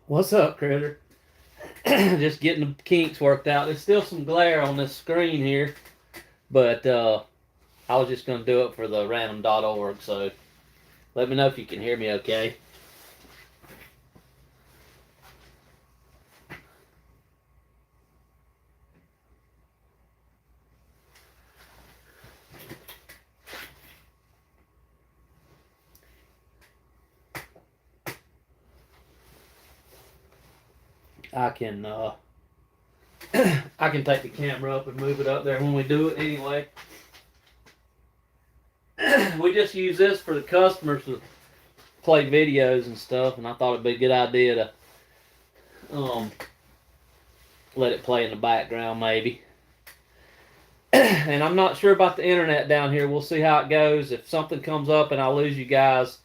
What's up, critter? Just getting the kinks worked out. There's still some glare on this screen here, but I was just going to do it for the random.org, so let me know if you can hear me okay. I can I can take the camera up and move it up there when we do it anyway. We just use this for the customers to play videos and stuff, and I thought it'd be a good idea to let it play in the background maybe. And I'm not sure about the internet down here. We'll see how it goes. If something comes up and I lose you guys,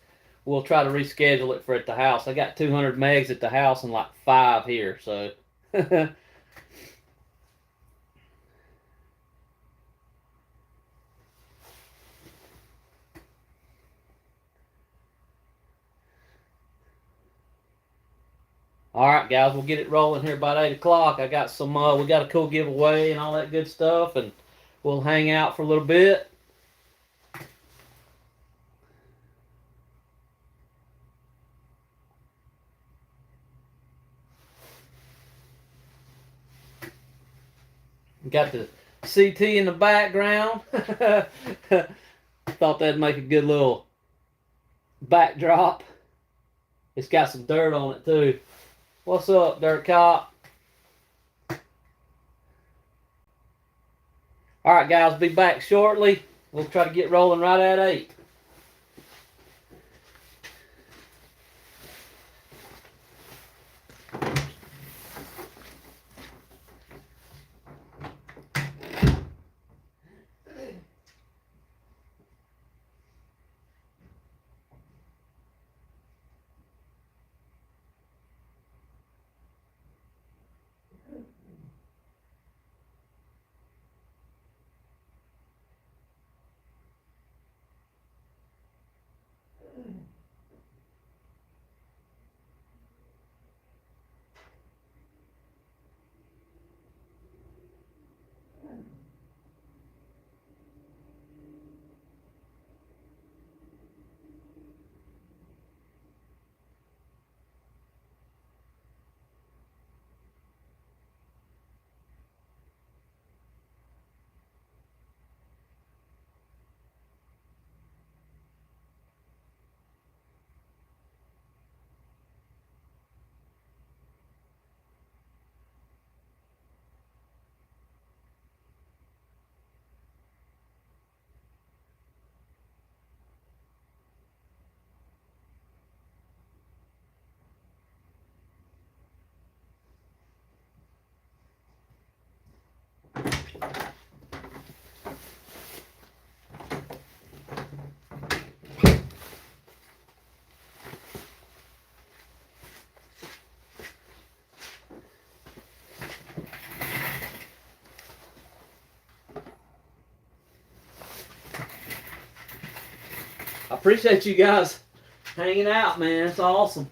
we'll try to reschedule it for at the house. I got 200 megs at the house and like 5 here, so. All right, guys, we'll get it rolling here about 8 o'clock. I got some, we got a cool giveaway and all that good stuff, and we'll hang out for a little bit. Got the CT in the background. Thought that'd make a good little backdrop. It's got some dirt on it too. What's up, Dirt Cop? All right, guys, be back shortly. We'll try to get rolling right at 8. I appreciate you guys hanging out, man. It's awesome.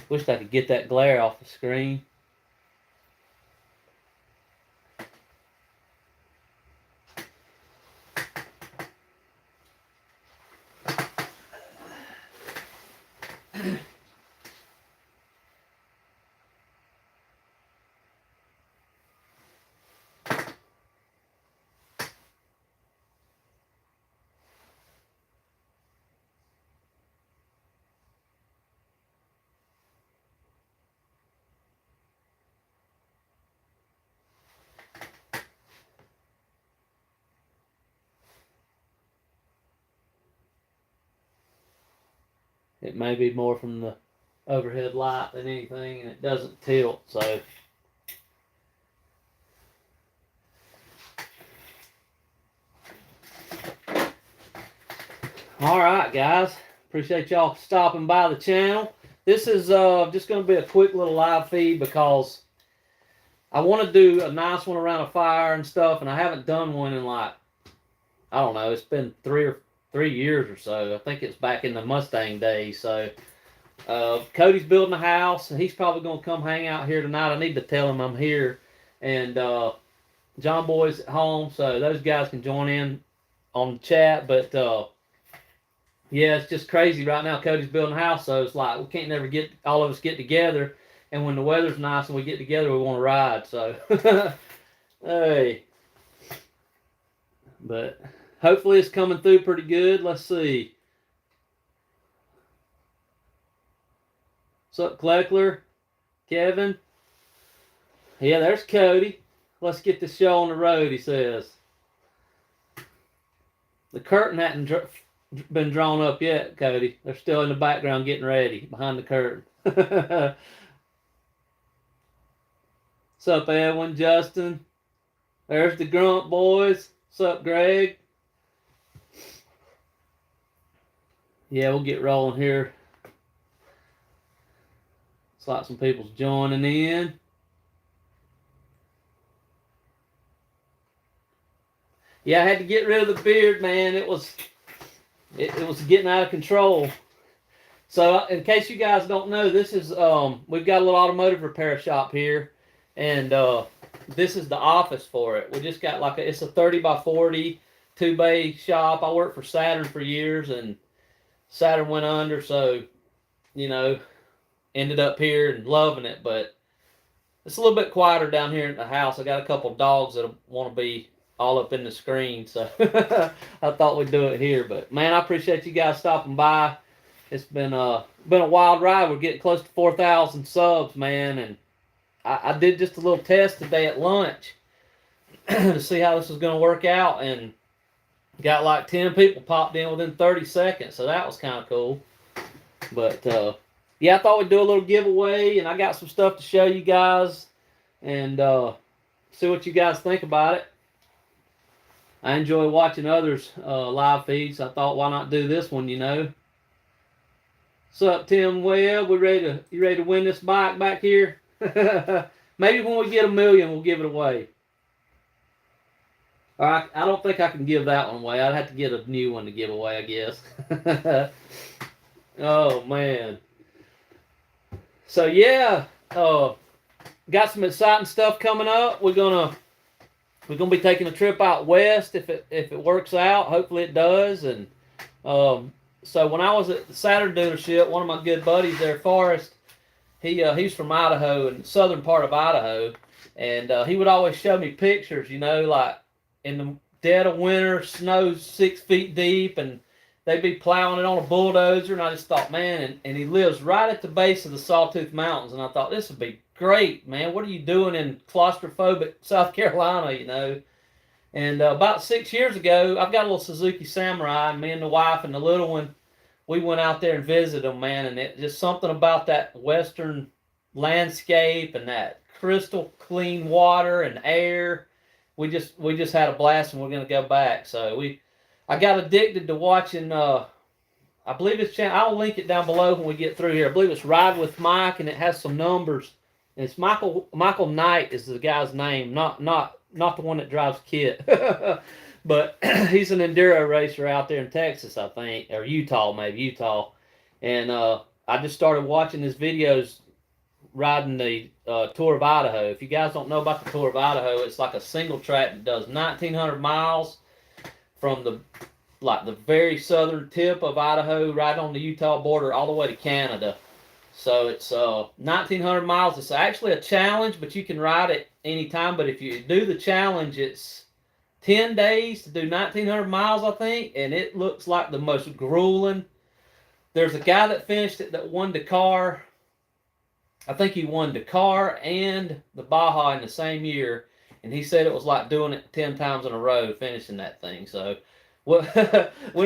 Wished I could get that glare off the screen. It may be more from the overhead light than anything, and it doesn't tilt, so. Alright guys, appreciate y'all stopping by the channel. This is just going to be a quick little live feed because I want to do a nice one around a fire and stuff, and I haven't done one in like, I don't know, it's been 3 years or so. I think it's back in the Mustang days. So Cody's building a house, and he's probably going to come hang out here tonight. I need to tell him I'm here. And John Boy's at home, so those guys can join in on the chat. But yeah, it's just crazy right now. Cody's building a house, so it's like we can't never get all of us get together. And when the weather's nice and we get together, we want to ride. So hey, but hopefully it's coming through pretty good. Let's see. What's up, Kleckler? Kevin? Yeah, there's Cody. Let's get this show on the road, he says. The curtain hadn't been drawn up yet, Cody. They're still in the background getting ready behind the curtain. What's up, Edwin, Justin? There's the Grunt boys. What's up, Greg? Yeah, we'll get rolling here. Looks like some people's joining in. Yeah, I had to get rid of the beard, man. It was getting out of control. So, in case you guys don't know, this is we've got a little automotive repair shop here, and this is the office for it. We just got like it's a 30 by 40 2-bay shop. I worked for Saturn for years, and Saturn went under, so you know, ended up here and loving it. But it's a little bit quieter down here in the house. I got a couple dogs that want to be all up in the screen, so I thought we'd do it here. But man, I appreciate you guys stopping by. It's been a wild ride. We're getting close to 4,000 subs, man, and I did just a little test today at lunch to see how this was going to work out, and got like 10 people popped in within 30 seconds, so that was kind of cool. But yeah, I thought we'd do a little giveaway, and I got some stuff to show you guys, and see what you guys think about it. I enjoy watching others' live feeds. I thought, why not do this one, you know? What's up, Tim Webb? You ready to win this bike back here? Maybe when we get 1 million, we'll give it away. All right, I don't think I can give that one away. I'd have to get a new one to give away, I guess. Oh, man. So, yeah, got some exciting stuff coming up. We're gonna be taking a trip out west if it works out. Hopefully it does. And so when I was at the Saturn dealership, one of my good buddies there, Forrest, he's from Idaho, in the southern part of Idaho, and he would always show me pictures, you know, like in the dead of winter, snow 6 feet deep, and they'd be plowing it on a bulldozer, and I just thought, man, and he lives right at the base of the Sawtooth Mountains, and I thought, this would be great, man. What are you doing in claustrophobic South Carolina, you know? And about 6 years ago, I've got a little Suzuki Samurai, and me and the wife and the little one, we went out there and visited them, man, and it just something about that western landscape and that crystal clean water and air. We just had a blast, and we're gonna go back. So I got addicted to watching. I believe it's channel. I'll link it down below when we get through here. I believe it's Ride with Mike, and it has some numbers. And it's Michael Knight is the guy's name, not the one that drives Kit. But he's an enduro racer out there in Texas, I think, or Utah, maybe Utah. And I just started watching his videos riding the Tour of Idaho. If you guys don't know about the Tour of Idaho, it's like a single track that does 1,900 miles from the very southern tip of Idaho, right on the Utah border, all the way to Canada. So it's 1,900 miles. It's actually a challenge, but you can ride it anytime. But if you do the challenge, it's 10 days to do 1,900 miles, I think, and it looks like the most grueling. There's a guy that finished it that won Dakar. I think he won Dakar and the Baja in the same year, and he said it was like doing it 10 times in a row, finishing that thing. So we're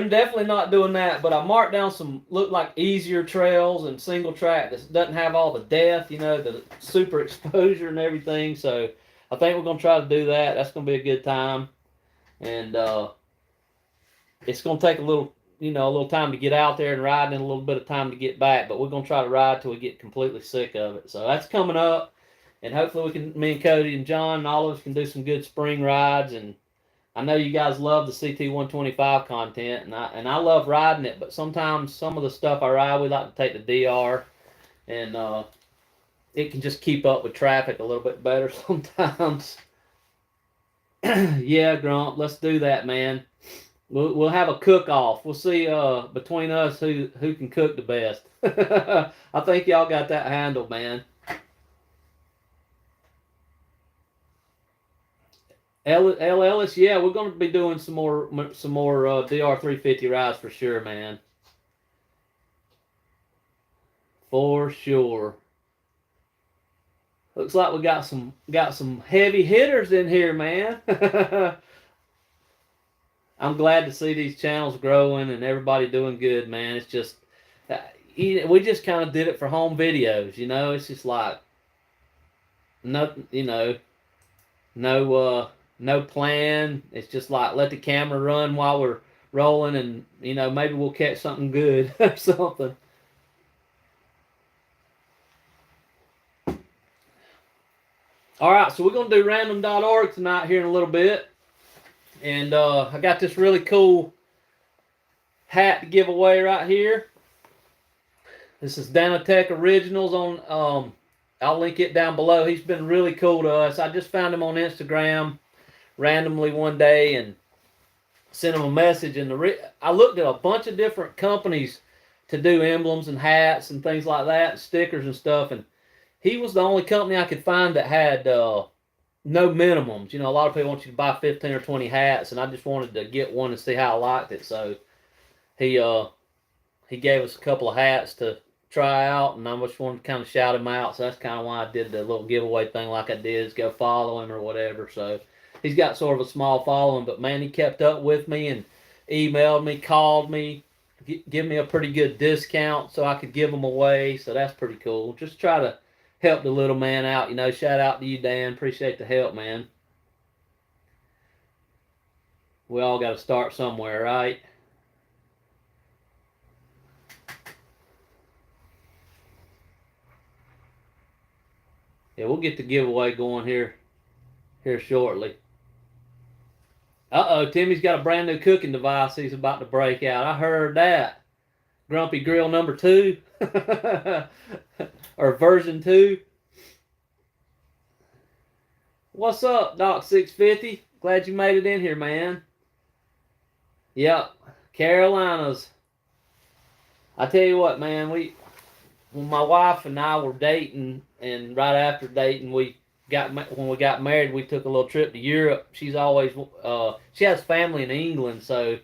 definitely not doing that, but I marked down some look like easier trails and single track that doesn't have all the death, the super exposure and everything. So I think we're going to try to do that. That's going to be a good time. And it's going to take a little time to get out there and ride and a little bit of time to get back, but we're going to try to ride till we get completely sick of it. So that's coming up, and hopefully me and Cody and John and all of us can do some good spring rides. And I know you guys love the CT125 content, and I love riding it, but sometimes some of the stuff I ride, we like to take the DR, and it can just keep up with traffic a little bit better sometimes. Yeah, Grump, let's do that, man. We'll have a cook-off. We'll see between us who can cook the best. I think y'all got that handled, man. Ellis, yeah, we're going to be doing some more DR350 rides for sure, man. For sure. Looks like we got some heavy hitters in here, man. I'm glad to see these channels growing and everybody doing good, man. It's just we just kind of did it for home videos, It's just like no plan. It's just like let the camera run while we're rolling, and maybe we'll catch something good or something. All right, so we're going to do random.org tonight here in a little bit. And I got this really cool hat to give away right here. This is Dannotek Originals on, I'll link it down below. He's been really cool to us. I just found him on Instagram randomly one day and sent him a message. And I looked at a bunch of different companies to do emblems and hats and things like that, stickers and stuff. And he was the only company I could find that had no minimums. A lot of people want you to buy 15 or 20 hats, and I just wanted to get one and see how I liked it. So he gave us a couple of hats to try out, and I just wanted to kind of shout him out. So that's kind of why I did the little giveaway thing like I did, is go follow him or whatever. So he's got sort of a small following, but man, he kept up with me and emailed me, called me, give me a pretty good discount so I could give them away. So that's pretty cool. Just try to help the little man out, Shout out to you, Dan. Appreciate the help, man. We all got to start somewhere, right? Yeah, we'll get the giveaway going here shortly. Uh-oh, Timmy's got a brand new cooking device he's about to break out. I heard that. Grumpy Grill number 2. Or version 2. What's up, Doc 650? Glad you made it in here, man. Yep, Carolinas. I tell you what, man, when my wife and I were dating, and right after dating, when we got married, we took a little trip to Europe. She's always she has family in England, so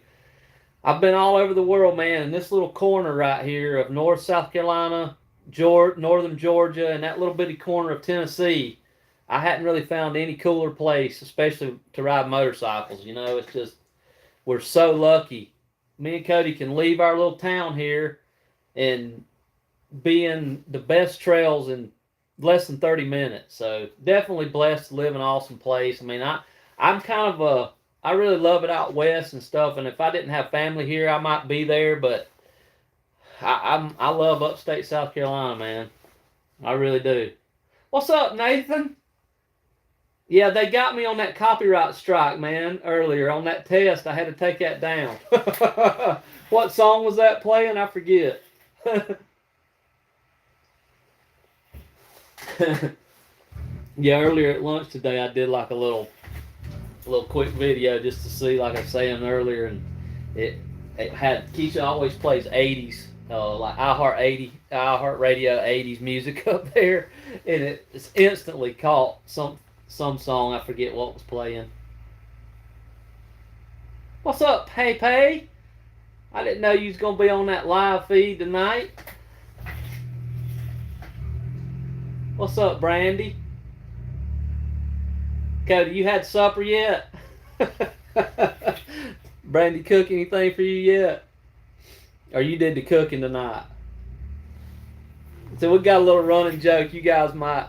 I've been all over the world, man. In this little corner right here of North South Carolina, northern Georgia, and that little bitty corner of Tennessee, I hadn't really found any cooler place, especially to ride motorcycles. It's just, we're so lucky. Me and Cody can leave our little town here and be in the best trails in less than 30 minutes. So definitely blessed to live in an awesome place. I mean, I'm kind of I really love it out west and stuff. And if I didn't have family here, I might be there. But I love upstate South Carolina, man. I really do. What's up, Nathan? Yeah, they got me on that copyright strike, man, earlier. On that test, I had to take that down. What song was that playing? I forget. Yeah, earlier at lunch today, I did like a little quick video just to see, like I was saying earlier, and it had Keisha always plays 80s, like iHeart Radio 80s music up there, and it's instantly caught some song. I forget what was playing. What's up, Pay? I didn't know you was gonna be on that live feed tonight. What's up, Brandy? Cody, you had supper yet? Brandy cook anything for you yet? Or you did the cooking tonight? So we got a little running joke. You guys might,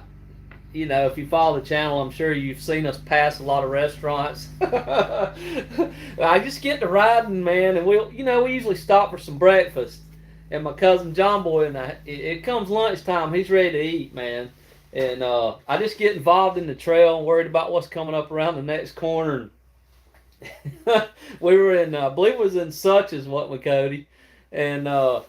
if you follow the channel, I'm sure you've seen us pass a lot of restaurants. I just get to riding, man, and we usually stop for some breakfast. And my cousin John Boy and it comes lunchtime, he's ready to eat, man. And I just get involved in the trail and worried about what's coming up around the next corner. We were in, I believe it was in Suches, wasn't we, Cody? And it's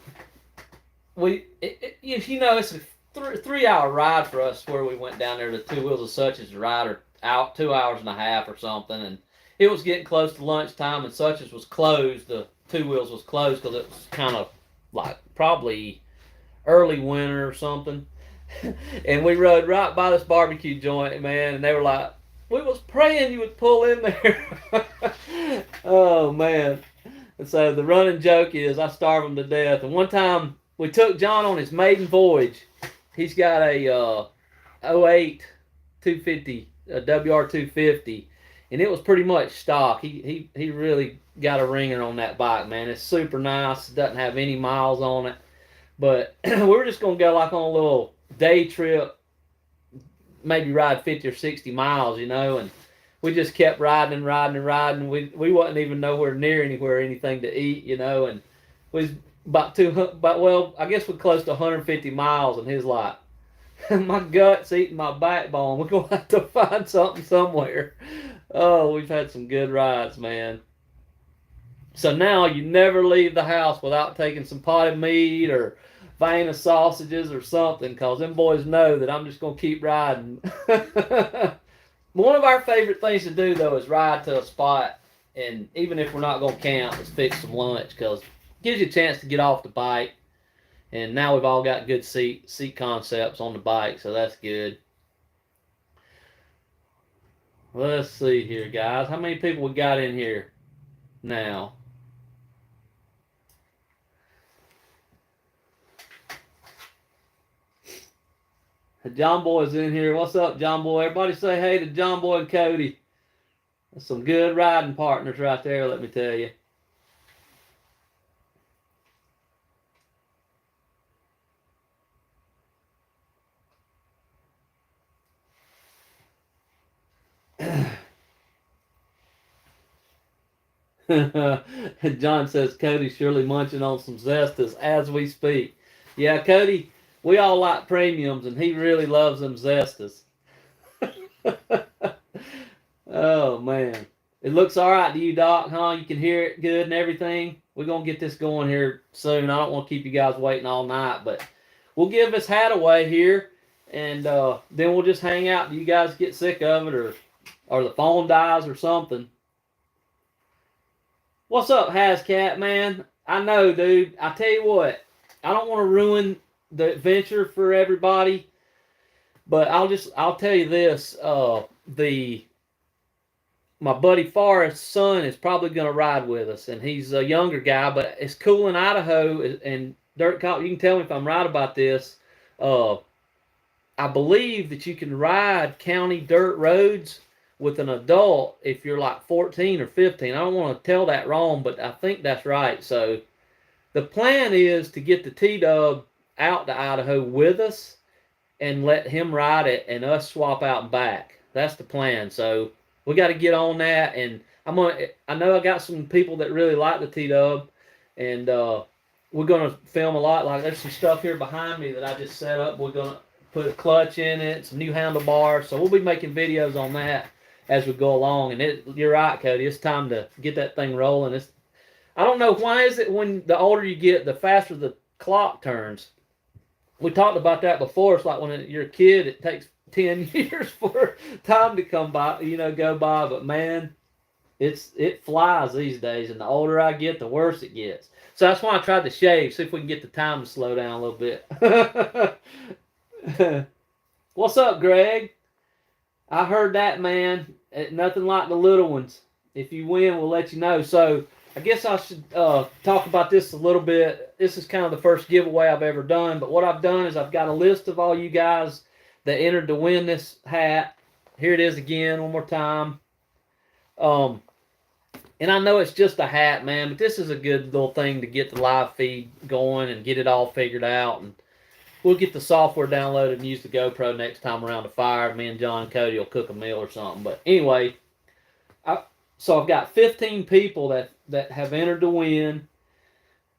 a 3-hour ride for us where we went down there to Two Wheels of Suches to ride or out 2 hours and a half or something. And it was getting close to lunchtime, and Suches was closed. The Two Wheels was closed because it was kind of like probably early winter or something. And we rode right by this barbecue joint, man, and they were like, we was praying you would pull in there. Oh, man. And so the running joke is I starve him to death. And one time we took John on his maiden voyage. He's got a 08 250, a WR 250, and it was pretty much stock. He really got a ringer on that bike, man. It's super nice. It doesn't have any miles on it. But we were just going to go like on a little day trip, maybe ride 50 or 60 miles, and we just kept riding and riding and riding. We wasn't even nowhere near anything to eat, and we was I guess we're close to 150 miles, and he's like, my gut's eating my backbone. We're going to have to find something somewhere. Oh, we've had some good rides, man. So now you never leave the house without taking some potted meat or vein of sausages or something, because them boys know that I'm just going to keep riding. One of our favorite things to do, though, is ride to a spot, and even if we're not going to camp, is fix some lunch, because it gives you a chance to get off the bike. And now we've all got good seat concepts on the bike, so that's good. Let's see here, guys. How many people we got in here now? John Boy's in here. What's up, John Boy? Everybody say hey to John Boy and Cody. That's some good riding partners right there, let me tell you. John says Cody's surely munching on some Zestas as we speak. Yeah, Cody, we all like premiums, and he really loves them Zestas. Oh, man. It looks all right to you, Doc, huh? You can hear it good and everything? We're going to get this going here soon. I don't want to keep you guys waiting all night, but we'll give this hat away here, and then we'll just hang out. Do you guys get sick of it, or the phone dies or something? What's up, Hascat, man? I know, dude. I tell you what, I don't want to ruin the adventure for everybody, but I'll tell you this. My buddy Forrest's son is probably going to ride with us, and he's a younger guy, but it's cool in Idaho, and Dirt Cop, you can tell me if I'm right about this. I believe that you can ride county dirt roads with an adult if you're like 14 or 15. I don't want to tell that wrong, but I think that's right. So the plan is to get the T-Dub out to Idaho with us and let him ride it and us swap out and back. That's the plan. So we got to get on that, and I know I got some people that really like the T-Dub, and we're going to film a lot. Like, there's some stuff here behind me that I just set up. We're going to put a clutch in it, some new handlebars. So we'll be making videos on that as we go along. And you're right, Cody. It's time to get that thing rolling. I don't know, why is it when the older you get, the faster the clock turns? we talked about that before. It's like when you're a kid, it takes 10 years for time to come by, go by. But man, it flies these days, and the older I get, the worse it gets. So that's why I tried to shave, see if we can get the time to slow down a little bit. What's up, Greg? I heard that, man. Nothing like the little ones. If you win, we'll let you know. So I guess I should talk about this a little bit. This is kind of the first giveaway I've ever done. But what I've done is I've got a list of all you guys that entered to win this hat. Here it is again, one more time. And I know it's just a hat, man, but this is a good little thing to get the live feed going and get it all figured out. And we'll get the software downloaded and use the GoPro next time around the fire. Me and John and Cody will cook a meal or something. But anyway, so I've got 15 people that have entered to win.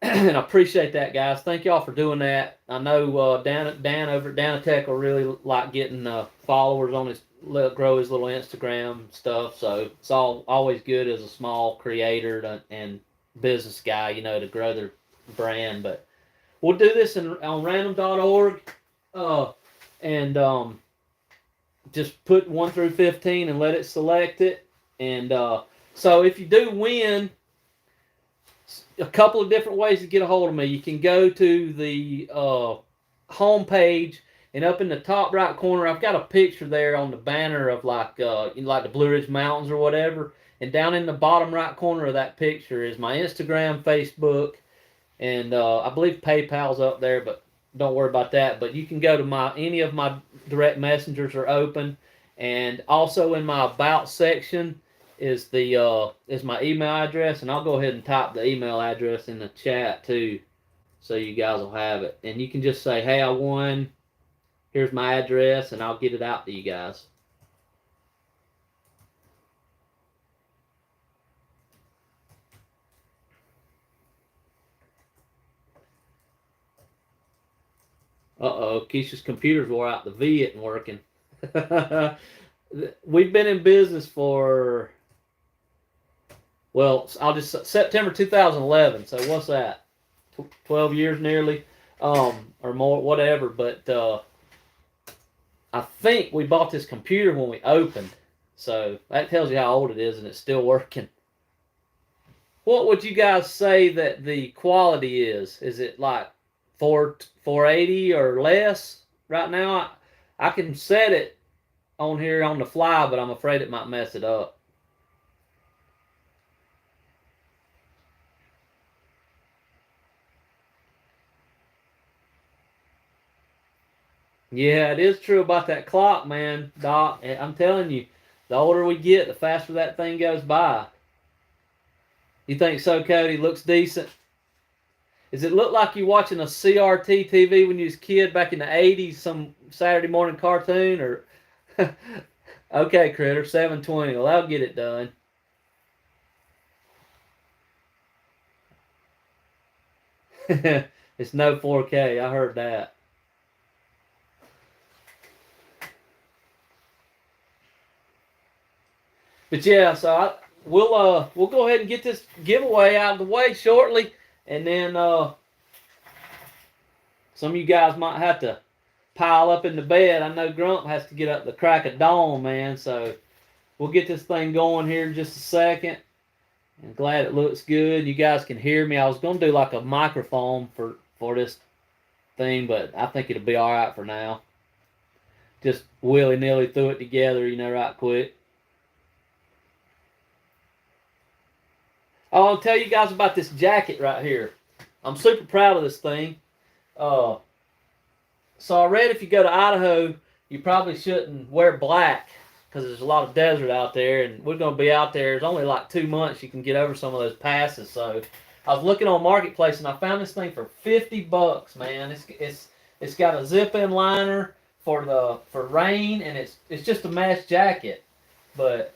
And I appreciate that, guys. Thank y'all for doing that. I know Dan over at Dannotek will really like getting followers on his, grow his little Instagram stuff. So it's always good as a small creator and business guy, to grow their brand. But we'll do this on random.org and just put 1 through 15 and let it select it. And so if you do win, a couple of different ways to get a hold of me. You can go to the home page, and up in the top right corner, I've got a picture there on the banner of like the Blue Ridge Mountains or whatever. And down in the bottom right corner of that picture is my Instagram, Facebook, and I believe PayPal's up there, but don't worry about that. But you can go to any of my direct messengers are open, and also in my About section is my email address, and I'll go ahead and type the email address in the chat too, so you guys will have it. And you can just say, "Hey, I won. Here's my address," and I'll get it out to you guys. Uh-oh, Keisha's computer's wore out. The V isn't working. We've been in business for, well, September 2011. So what's that? 12 years nearly, or more, whatever. But I think we bought this computer when we opened. So that tells you how old it is, and it's still working. What would you guys say that the quality is? Is it like 480 or less right now? I can set it on here on the fly, but I'm afraid it might mess it up. Yeah, it is true about that clock, man, Doc. I'm telling you, the older we get, the faster that thing goes by. You think so, Cody? Looks decent. Does it look like you're watching a CRT TV when you was a kid back in the 80s, some Saturday morning cartoon? Or okay, Critter, 720. Well, I'll get it done. It's no 4K. I heard that. But yeah, so we'll go ahead and get this giveaway out of the way shortly, and then some of you guys might have to pile up in the bed. I know Grump has to get up the crack of dawn, man. So we'll get this thing going here in just a second. I'm glad it looks good. You guys can hear me. I was gonna do like a microphone for this thing, but I think it'll be all right for now. Just willy-nilly threw it together, right quick. I'll tell you guys about this jacket right here. I'm super proud of this thing. So I read if you go to Idaho, you probably shouldn't wear black because there's a lot of desert out there, and we're going to be out there. There's only like 2 months you can get over some of those passes. So I was looking on Marketplace, and I found this thing for $50, man. It's got a zip-in liner for rain, and it's just a mesh jacket, but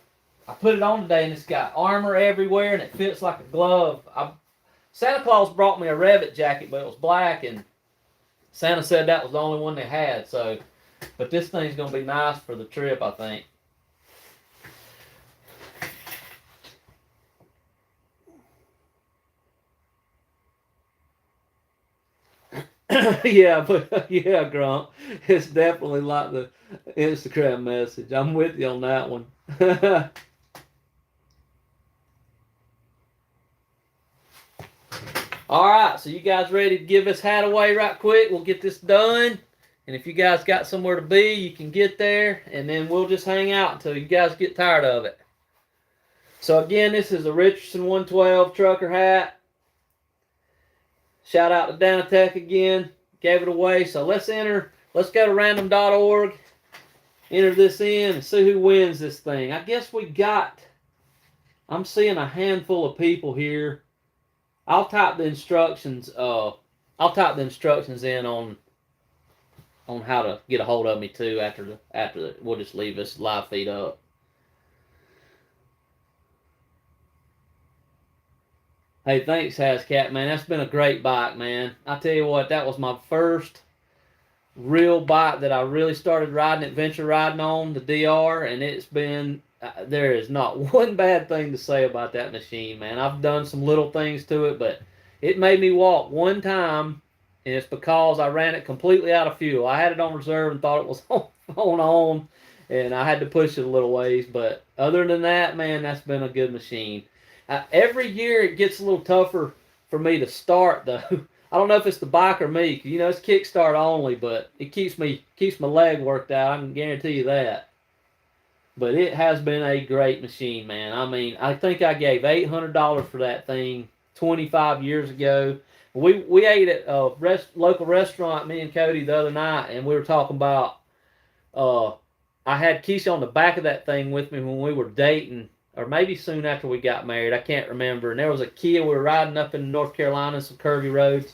I put it on today, and it's got armor everywhere, and it fits like a glove. Santa Claus brought me a Revit jacket, but it was black, and Santa said that was the only one they had. So, but this thing's going to be nice for the trip, I think. Yeah, but yeah, Grump. It's definitely like the Instagram message. I'm with you on that one. All right, so you guys ready to give this hat away right quick? We'll get this done. And if you guys got somewhere to be, you can get there, and then we'll just hang out until you guys get tired of it. So again, this is a Richardson 112 trucker hat. Shout out to Dannotek again. Gave it away. So let's go to random.org, enter this in, and see who wins this thing. I guess I'm seeing a handful of people here. I'll type the instructions in on how to get a hold of me too after we'll just leave this live feed up. Hey, thanks, Hascat, man. That's been a great bike, man. I tell you what, that was my first real bike that I really started riding, adventure riding on, the DR, and it's been, there is not one bad thing to say about that machine, man. I've done some little things to it, but it made me walk one time, and it's because I ran it completely out of fuel. I had it on reserve and thought it was on, and I had to push it a little ways, but other than that, man, that's been a good machine. Every year it gets a little tougher for me to start, though. I don't know if it's the bike or me. You know, it's kickstart only, but it keeps my leg worked out. I can guarantee you that. But it has been a great machine, man. I mean, I think I gave $800 for that thing 25 years ago. We ate at a local restaurant, me and Cody, the other night, and we were talking about. I had Keisha on the back of that thing with me when we were dating, or maybe soon after we got married. I can't remember. And there was a Kia. We were riding up in North Carolina, some curvy roads.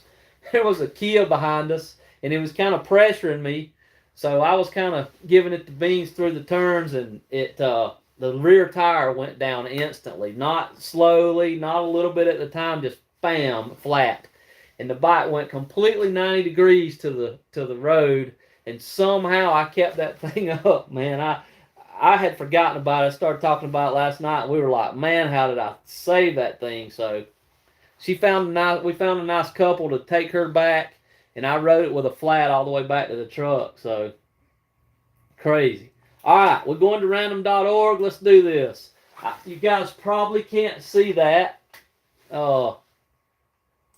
There was a Kia behind us, and it was kind of pressuring me. So I was kind of giving it the beans through the turns, and the rear tire went down instantly. Not slowly, not a little bit at the time, just bam, flat. And the bike went completely 90 degrees to the road, and somehow I kept that thing up, man. I had forgotten about it. I started talking about it last night, and we were like, man, how did I save that thing? So we found a nice couple to take her back, and I rode it with a flat all the way back to the truck. So crazy. All right, we're going to random.org. Let's do this. You guys probably can't see that,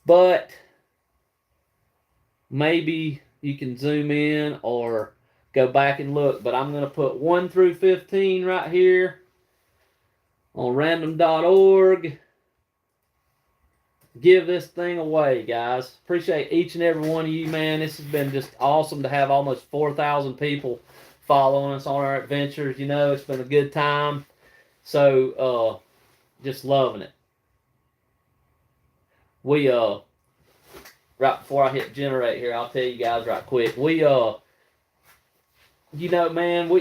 but maybe you can zoom in or go back and look. But I'm going to put 1 through 15 right here on random.org. Give this thing away, guys. Appreciate each and every one of you, man. This has been just awesome to have almost 4,000 people following us on our adventures. You know, it's been a good time. So, just loving it. We, right before I hit generate here, I'll tell you guys right quick. We, you know, man,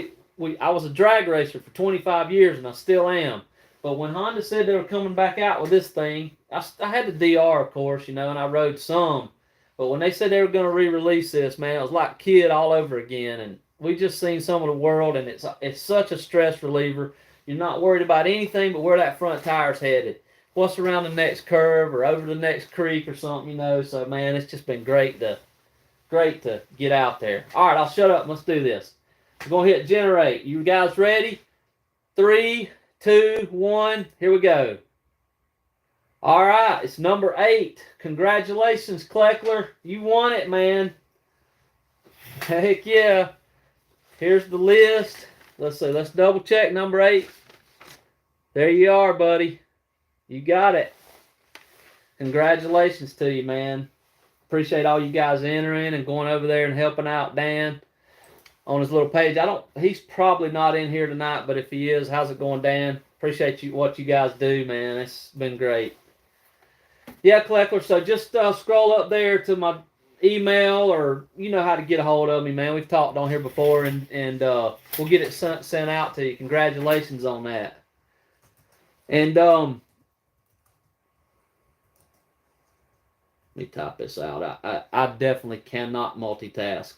I was a drag racer for 25 years, and I still am. But when Honda said they were coming back out with this thing, I had the DR, of course, you know, and I rode some. But when they said they were going to re-release this, man, it was like Kid all over again. And we just seen some of the world, and it's such a stress reliever. You're not worried about anything but where that front tire's headed. What's around the next curve or over the next creek or something, you know. So, man, it's just been great to get out there. All right, I'll shut up and let's do this. We're going to hit generate. You guys ready? 3, 2, 1, here we go. All right, it's number 8. Congratulations, Kleckler. You won it, man. Heck yeah. Here's the list. Let's see. Let's double check number 8. There you are, buddy. You got it. Congratulations to you, man. Appreciate all you guys entering and going over there and helping out Dan on his little page. He's probably not in here tonight, but if he is, how's it going, Dan? Appreciate what you guys do, man. It's been great. Yeah, Kleckler, so just scroll up there to my email, or you know how to get a hold of me, man. We've talked on here before, and we'll get it sent out to you. Congratulations on that. And let me type this out. I definitely cannot multitask.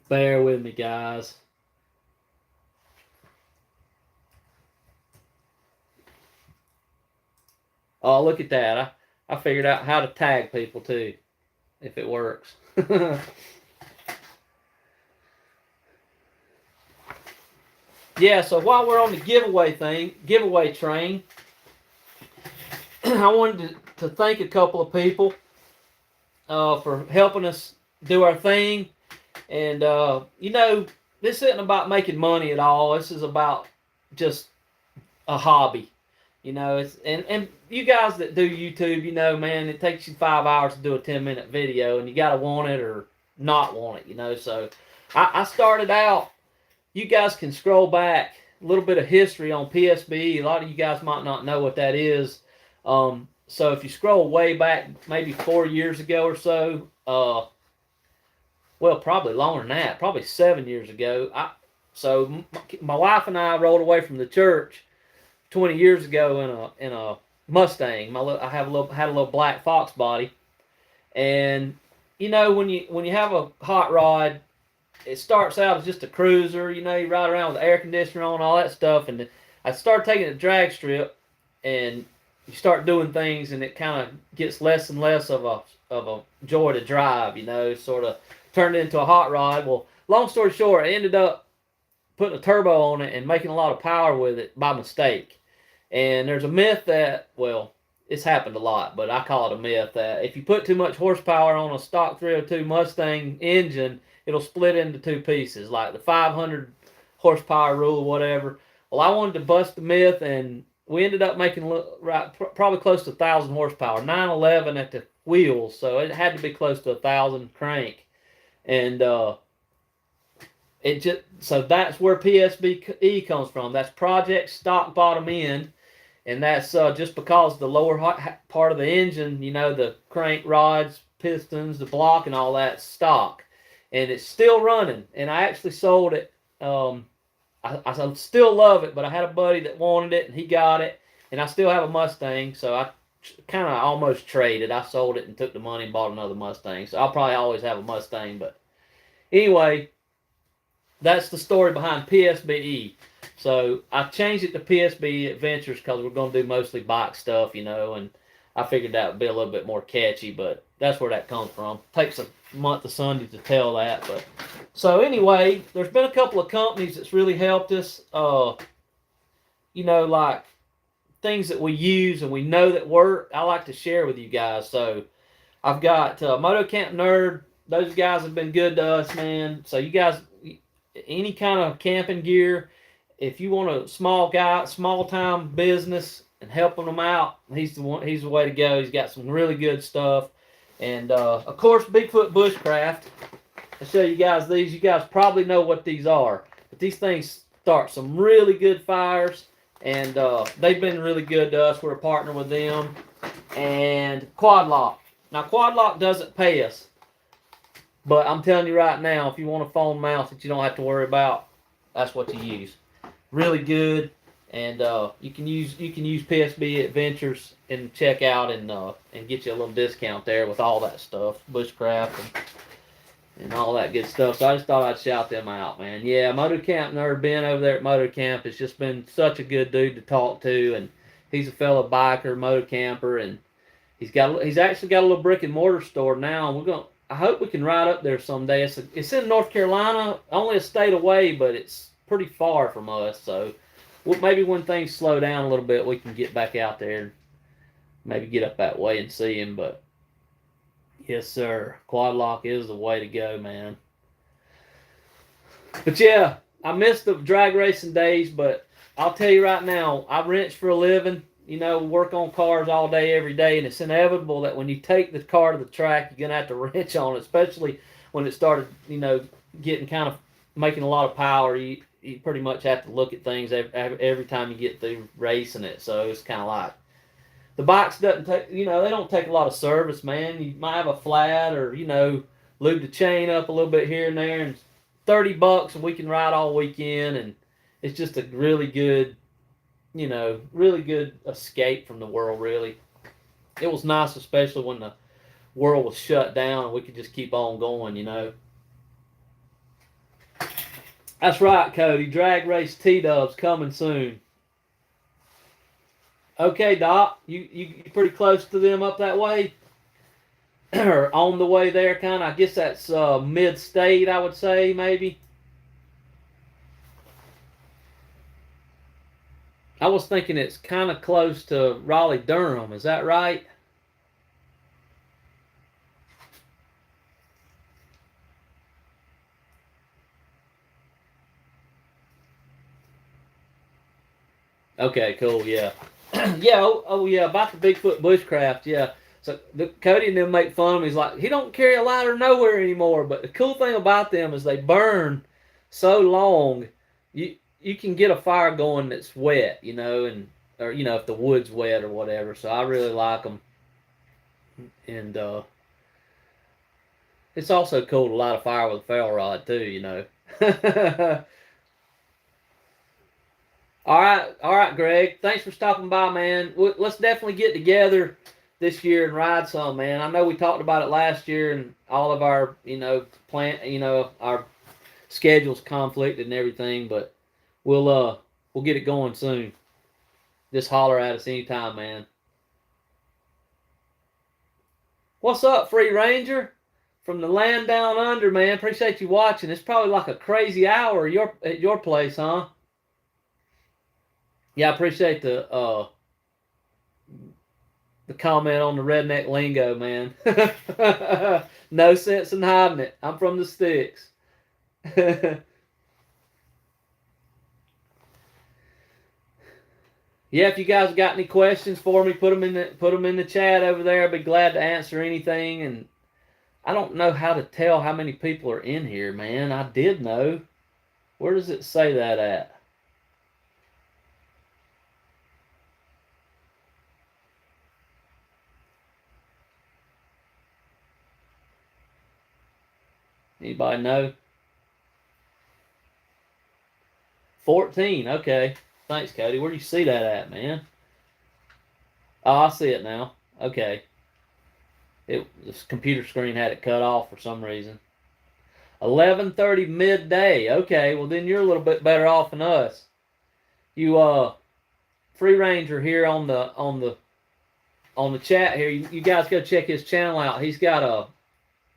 Bear with me, guys. Oh, look at that. I figured out how to tag people too, if it works. Yeah, so while we're on the giveaway train, I wanted to thank a couple of people for helping us do our thing. And, this isn't about making money at all. This is about just a hobby. And you guys that do YouTube, man, it takes you 5 hours to do a 10-minute video, and you got to want it or not want it, So I started out, you guys can scroll back a little bit of history on PSBE. A lot of you guys might not know what that is. So if you scroll way back, maybe 4 years ago or so, well, probably longer than that, probably 7 years ago. So my wife and I rode away from the church 20 years ago in a Mustang. I had a little black Fox body, and when you have a hot rod, it starts out as just a cruiser. You ride around with the air conditioner on, all that stuff, and I started taking a drag strip, and you start doing things, and it kind of gets less and less of a joy to drive. Sort of turned into a hot rod. Well, long story short, I ended up putting a turbo on it and making a lot of power with it by mistake. And there's a myth that, well, it's happened a lot, but I call it a myth, that if you put too much horsepower on a stock 302 Mustang engine, it'll split into two pieces, like the 500 horsepower rule or whatever. Well, I wanted to bust the myth, and we ended up making probably close to 1,000 horsepower, 911 at the wheels, so it had to be close to 1,000 crank. And so that's where PSBE comes from. That's project stock bottom end. And that's just because the lower part of the engine, the crank rods, pistons, the block, and all that stock. And it's still running. And I actually sold it. I still love it, but I had a buddy that wanted it, and he got it. And I still have a Mustang, so I kind of almost traded. I sold it and took the money and bought another Mustang. So I'll probably always have a Mustang. But anyway, that's the story behind PSBE. So I changed it to PSBE Adventures because we're going to do mostly bike stuff, and I figured that would be a little bit more catchy, but that's where that comes from. Takes a month of Sunday to tell that. But so anyway, there's been a couple of companies that's really helped us, like things that we use and we know that work, I like to share with you guys. So I've got Moto Camp Nerd. Those guys have been good to us, man. So you guys, any kind of camping gear, if you want a small time business and helping them out, he's the way to go. He's got some really good stuff. And of course, Bigfoot Bushcraft. I'll show you guys these. You guys probably know what these are, but these things start some really good fires, and they've been really good to us. We're a partner with them. And Quad Lock. Now, Quad Lock doesn't pay us, but I'm telling you right now, if you want a phone mount that you don't have to worry about, that's what you use. Really good, and you can use PSB Adventures and check out and get you a little discount there with all that stuff, bushcraft and all that good stuff. So I just thought I'd shout them out, man. Yeah, Moto Camp Nerd Ben over there at Moto Camp has just been such a good dude to talk to, and he's a fellow biker, moto camper, and he's actually got a little brick and mortar store now. And I hope we can ride up there someday. It's in North Carolina, only a state away, but it's pretty far from us, so maybe when things slow down a little bit, we can get back out there and maybe get up that way and see him. But yes, sir, Quad Lock is the way to go, man. But yeah, I missed the drag racing days, but I'll tell you right now, I wrench for a living, work on cars all day, every day, and it's inevitable that when you take the car to the track, you're going to have to wrench on it, especially when it started, getting kind of making a lot of power. You pretty much have to look at things every time you get through racing it. So it's kind of like the bikes doesn't take, they don't take a lot of service, man. You might have a flat or, lube the chain up a little bit here and there, and $30 and we can ride all weekend, and it's just a really good, really good escape from the world, really. It was nice, especially when the world was shut down and we could just keep on going, That's right, Cody. Drag race T-dubs coming soon. Okay, Doc, you pretty close to them up that way, or on the way there, kind of. I guess that's mid-state, I would say, maybe. I was thinking it's kind of close to Raleigh Durham. Is that right? Okay, cool. Yeah, yeah. Oh, yeah. About the Bigfoot bushcraft. Yeah. So Cody and them make fun of me. He's like, he don't carry a lighter nowhere anymore. But the cool thing about them is they burn so long. You can get a fire going that's wet, and or if the wood's wet or whatever. So I really like them, and it's also cool to light a fire with a ferro rod too. All right, Greg. Thanks for stopping by, man. Let's definitely get together this year and ride some, man. I know we talked about it last year, and all of our, our schedules conflicted and everything, but we'll get it going soon. Just holler at us anytime, man. What's up, Free Ranger? From the land down under, man. Appreciate you watching. It's probably like a crazy hour at your place, huh? Yeah, I appreciate the comment on the redneck lingo, man. No sense in hiding it. I'm from the sticks. Yeah, if you guys got any questions for me, put them in the chat over there. I'd be glad to answer anything. And I don't know how to tell how many people are in here, man. I did know. Where does it say that at? Anybody know? 14. Okay. Thanks, Cody. Where do you see that at, man? Oh, I see it now. Okay. This computer screen had it cut off for some reason. 11:30 midday. Okay, well then you're a little bit better off than us. You Free Ranger here on the chat here. You guys go check his channel out. He's got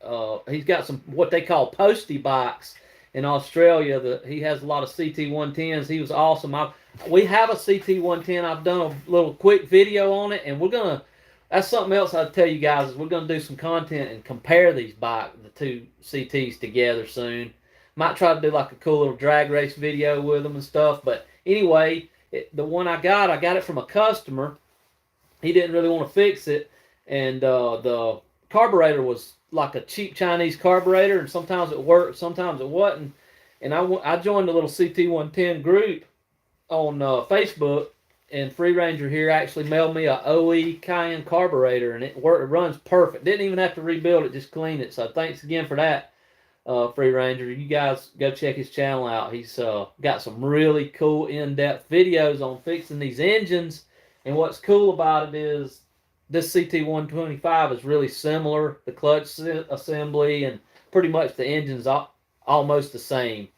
some what they call postie bikes in Australia. He has a lot of CT110s. He was awesome. We have a CT110. I've done a little quick video on it, and that's something else I'll tell you guys is we're gonna do some content and compare the two CTs together soon. Might try to do like a cool little drag race video with them and stuff. But anyway, the one I got it from a customer. He didn't really want to fix it, and the carburetor was like a cheap Chinese carburetor, and sometimes it worked, sometimes it wasn't. And I joined a little CT110 group on Facebook, and Free Ranger here actually mailed me a OE Cayenne carburetor, and it runs perfect. Didn't even have to rebuild it, just clean it. So thanks again for that, Free Ranger. You guys go check his channel out. He's got some really cool in-depth videos on fixing these engines. And what's cool about it is this CT125 is really similar. The clutch assembly and pretty much the engine's almost the same.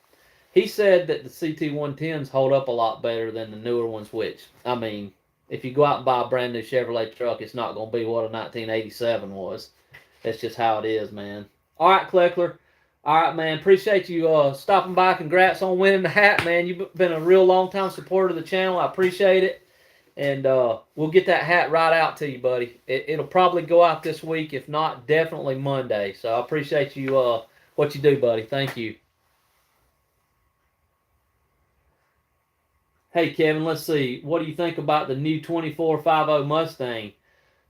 He said that the CT110s hold up a lot better than the newer ones, which, I mean, if you go out and buy a brand new Chevrolet truck, it's not going to be what a 1987 was. That's just how it is, man. All right, Kleckler. All right, man. Appreciate you stopping by. Congrats on winning the hat, man. You've been a real long-time supporter of the channel. I appreciate it. And we'll get that hat right out to you, buddy. It'll probably go out this week. If not, definitely Monday. So I appreciate you, what you do, buddy. Thank you. Hey, Kevin, let's see. What do you think about the new 2450 Mustang?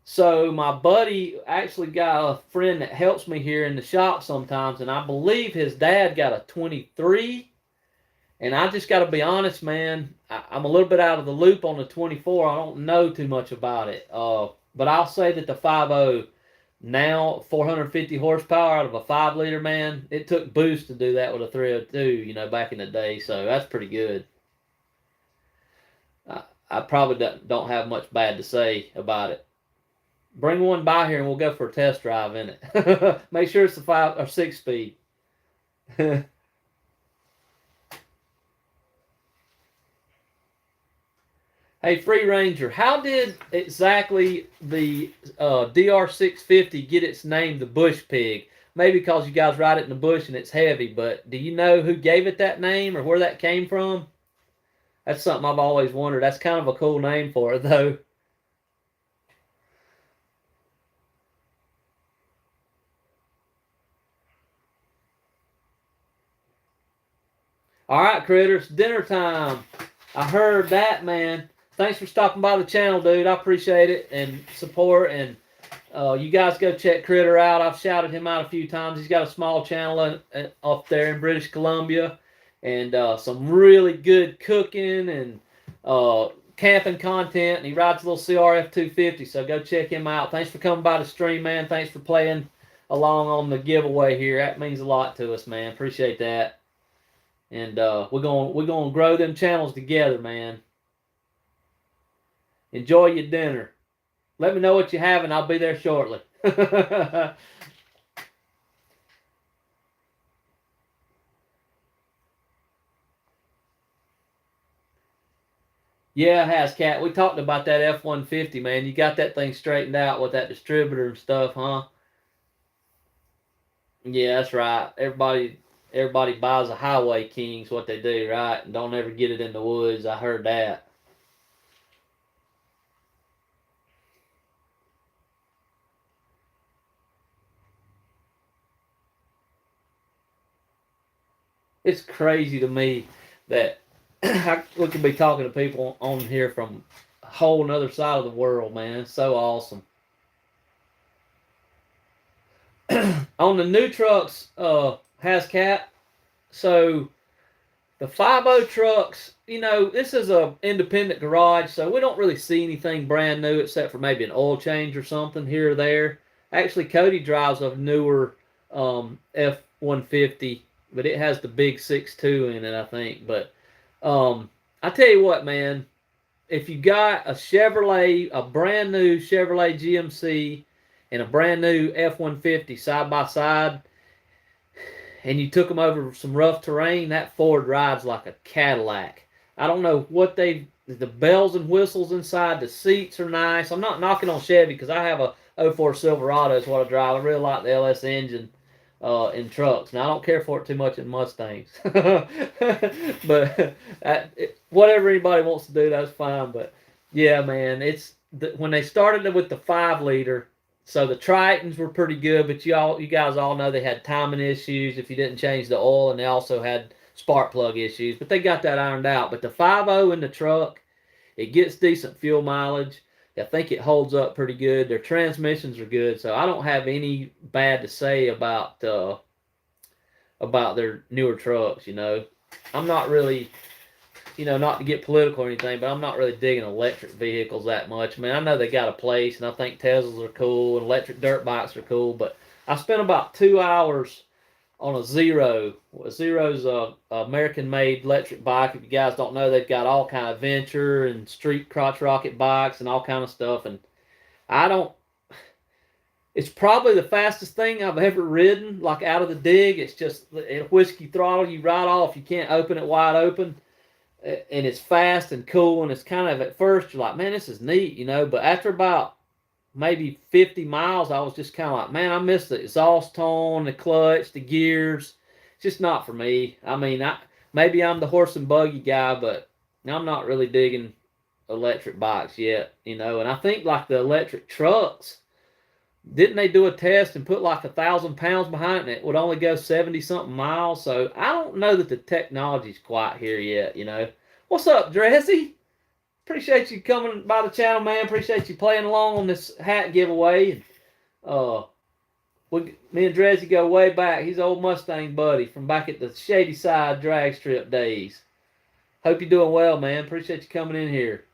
So my buddy actually got a friend that helps me here in the shop sometimes, and I believe his dad got a 23. And I just got to be honest, man. I'm a little bit out of the loop on the 24. I don't know too much about it. But I'll say that the 50 now 450 horsepower out of a 5-liter, man. It took boost to do that with a 302, back in the day. So that's pretty good. I probably don't have much bad to say about it. Bring one by here and we'll go for a test drive in it. Make sure it's a 5 or 6 speed. Hey, Free Ranger, how did exactly the DR650 get its name, the Bush Pig? Maybe because you guys ride it in the bush and it's heavy, but do you know who gave it that name or where that came from? That's something I've always wondered. That's kind of a cool name for it, though. All right, critters, dinner time. I heard that, man. Thanks for stopping by the channel, dude. I appreciate it and support. And you guys go check Critter out. I've shouted him out a few times. He's got a small channel up there in British Columbia, and some really good cooking and camping content. And he rides a little CRF 250. So go check him out. Thanks for coming by the stream, man. Thanks for playing along on the giveaway here. That means a lot to us, man. Appreciate that. And we're gonna grow them channels together, man. Enjoy your dinner. Let me know what you have, and I'll be there shortly. Yeah, Hascat. We talked about that F-150, man. You got that thing straightened out with that distributor and stuff, huh? Yeah, that's right. Everybody buys a Highway King's what they do, right? And don't ever get it in the woods. I heard that. It's crazy to me that we could be talking to people on here from a whole another side of the world, man. It's so awesome. On the new trucks, Hascat, so the 5.0 trucks, this is a independent garage, so we don't really see anything brand new except for maybe an oil change or something here or there. Actually, Cody drives a newer F-150, but it has the big 6.2 in it, I think. But I tell you what, man, if you got a Chevrolet, a brand new Chevrolet GMC, and a brand new F-150 side by side, and you took them over some rough terrain, that Ford rides like a Cadillac. I don't know what the bells and whistles inside, the seats are nice. I'm not knocking on Chevy because I have a '04 Silverado is what I drive. I really like the LS engine in trucks. Now, I don't care for it too much in Mustangs. But whatever anybody wants to do, that's fine. But yeah, man, when they started with the 5 liter, so the Tritons were pretty good, but you guys all know they had timing issues if you didn't change the oil, and they also had spark plug issues. But they got that ironed out. But the 5.0 in the truck, it gets decent fuel mileage. I think it holds up pretty good. Their transmissions are good, so I don't have any bad to say about their newer trucks. I'm not really, not to get political or anything, but I'm not really digging electric vehicles that much. I mean, I know they got a place, and I think Teslas are cool, and electric dirt bikes are cool, but I spent about 2 hours on a Zero. Zero's a American-made electric bike. If you guys don't know, they've got all kind of venture and street crotch rocket bikes and all kind of stuff, and I don't. It's probably the fastest thing I've ever ridden, like out of the dig. It's just a whiskey throttle. You ride off. You can't open it wide open. And it's fast and cool, and it's kind of, at first, you're like, man, this is neat, but after about maybe 50 miles, I was just kind of like, man, I miss the exhaust tone, the clutch, the gears. It's just not for me. I mean, maybe I'm the horse and buggy guy, but I'm not really digging electric bikes yet, and I think like the electric trucks, didn't they do a test and put like 1,000 pounds behind it, and it would only go 70 something miles? So I don't know that the technology's quite here yet. What's up, Dressy? Appreciate you coming by the channel, man. Appreciate you playing along on this hat giveaway. And me and Dressy go way back. He's an old Mustang buddy from back at the Shady Side drag strip days. Hope you're doing well, man. Appreciate you coming in here.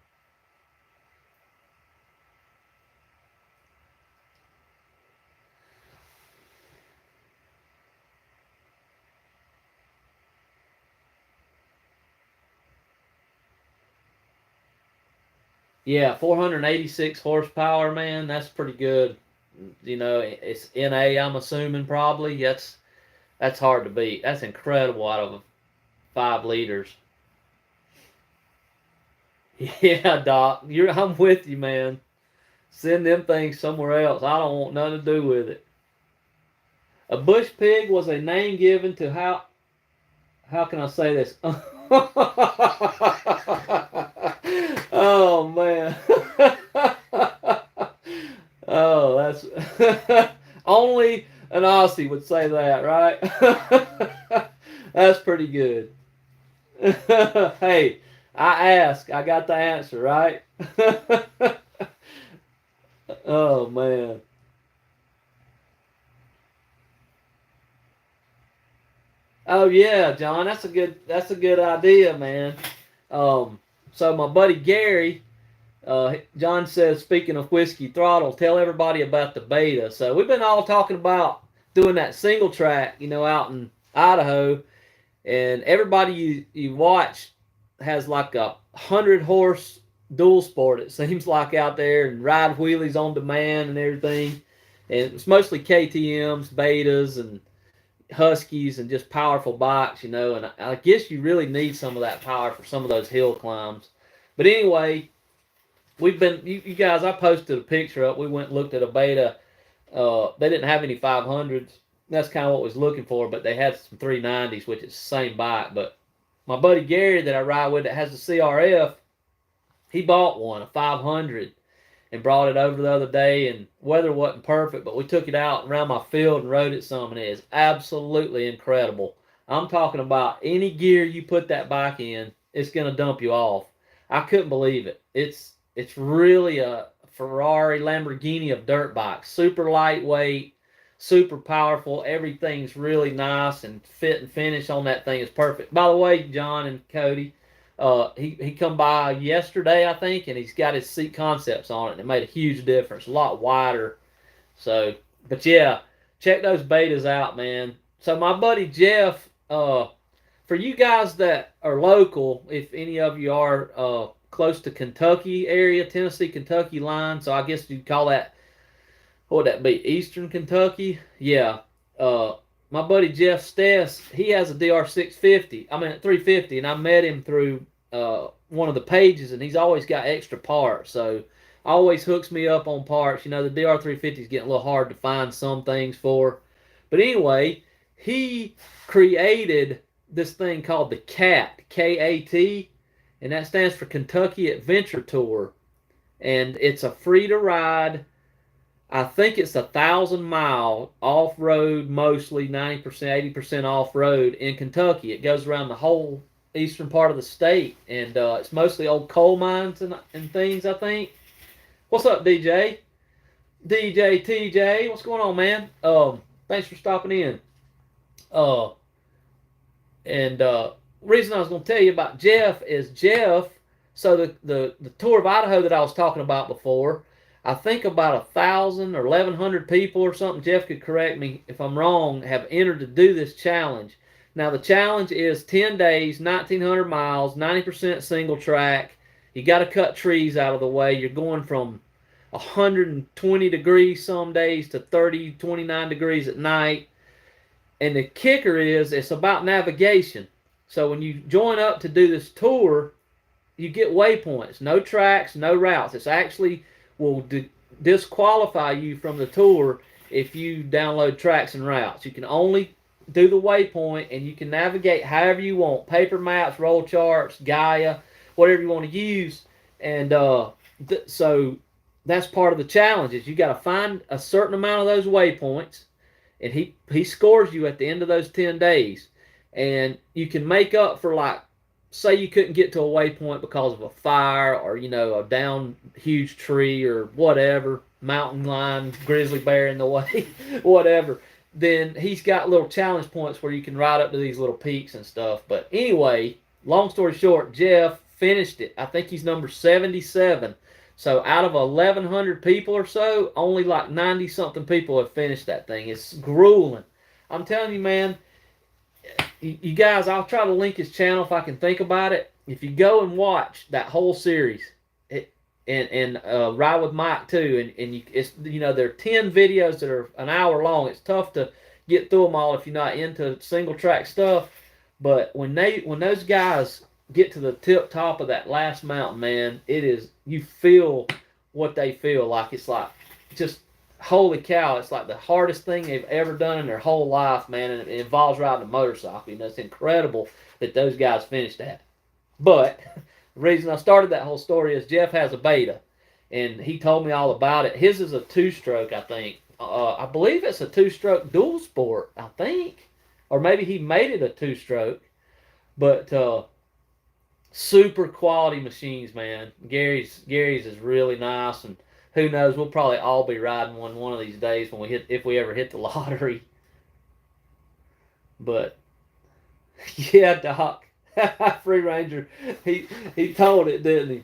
Yeah, 486 horsepower, man. That's pretty good. It's NA, I'm assuming, probably. That's hard to beat. That's incredible out of 5 liters. Yeah, Doc, I'm with you, man. Send them things somewhere else. I don't want nothing to do with it. A bush pig was a name given to how can I say this? Oh man. Oh, that's only an Aussie would say that, right? That's pretty good. Hey, I asked, I got the answer, right? Oh man. Oh yeah, John, that's a good idea, man. Um, so my buddy Gary, John says, speaking of whiskey throttle, tell everybody about the beta. So we've been all talking about doing that single track, out in Idaho, and everybody you watch has like 100 horse dual sport. It seems like out there and ride wheelies on demand and everything, and it's mostly KTM's, betas, and huskies and just powerful bikes, and I guess you really need some of that power for some of those hill climbs. But anyway, we've been you guys. I posted a picture up. We went and looked at a beta. They didn't have any 500s. That's kind of what we was looking for, but they had some 390s, which is the same bike. But my buddy Gary that I ride with that has the CRF, he bought one, a 500, and brought it over the other day. And weather wasn't perfect, but we took it out around my field and rode it some, and it is absolutely incredible. I'm talking about any gear you put that bike in, it's gonna dump you off. I couldn't believe it. It's really a Ferrari Lamborghini of dirt bikes. Super lightweight, super powerful. Everything's really nice, and fit and finish on that thing is perfect. By the way, John and Cody, he come by yesterday, I think, and he's got his seat concepts on it, and it made a huge difference. A lot wider. So, but yeah, check those betas out, man. So my buddy Jeff, for you guys that are local, if any of you are close to Kentucky area, Tennessee, Kentucky line, so I guess you'd call that, what would that be, Eastern Kentucky? Yeah. My buddy Jeff Stess, he has a DR 350, and I met him through one of the pages, and he's always got extra parts, so always hooks me up on parts. The DR 350 is getting a little hard to find some things for. But anyway, he created this thing called the CAT, K-A-T, and that stands for Kentucky Adventure Tour. And it's a free to ride. I think it's 1,000-mile off road, mostly 90%, 80% off road in Kentucky. It goes around the whole eastern part of the state, and it's mostly old coal mines and things, I think. What's up, DJ? DJ TJ, what's going on, man? Thanks for stopping in. Uh, and reason I was going to tell you about Jeff is Jeff. So the tour of Idaho that I was talking about before, I think about 1,000 or 1,100 people or something. Jeff could correct me if I'm wrong. Have entered to do this challenge. Now the challenge is 10 days, 1,900 miles, 90% single track. You got to cut trees out of the way. You're going from 120 degrees some days to 30, 29 degrees at night. And the kicker is it's about navigation. So when you join up to do this tour, you get waypoints. No tracks, no routes. It's actually will disqualify you from the tour if you download tracks and routes. You can only do the waypoint, and you can navigate however you want. Paper maps, roll charts, Gaia, whatever you want to use. And so that's part of the challenge is you got to find a certain amount of those waypoints, and he scores you at the end of those 10 days. And you can make up for, like, say you couldn't get to a waypoint because of a fire or, a down huge tree or whatever, mountain lion, grizzly bear in the way, whatever. Then he's got little challenge points where you can ride up to these little peaks and stuff. But anyway, long story short, Jeff finished it. I think he's number 77. So out of 1,100 people or so, only like 90-something people have finished that thing. It's grueling. I'm telling you, man, you guys, I'll try to link his channel if I can think about it. If you go and watch that whole series, and Ride with Mike too, and there are 10 videos that are an hour long. It's tough to get through them all if you're not into single track stuff. But when those guys get to the tip top of that last mountain, man, it is, you feel what they feel like. It's like, just, holy cow, it's like the hardest thing they've ever done in their whole life, man, and it involves riding a motorcycle. You know, it's incredible that those guys finished that. But the reason I started that whole story is Jeff has a beta, and he told me all about it. His is a two-stroke, I think. I believe it's a two-stroke dual sport, I think, or maybe he made it a two-stroke. But super quality machines, man. Gary's is really nice, and who knows, we'll probably all be riding one of these days when we hit, if we ever hit the lottery. But yeah, Doc, Free Ranger, he told it, didn't he?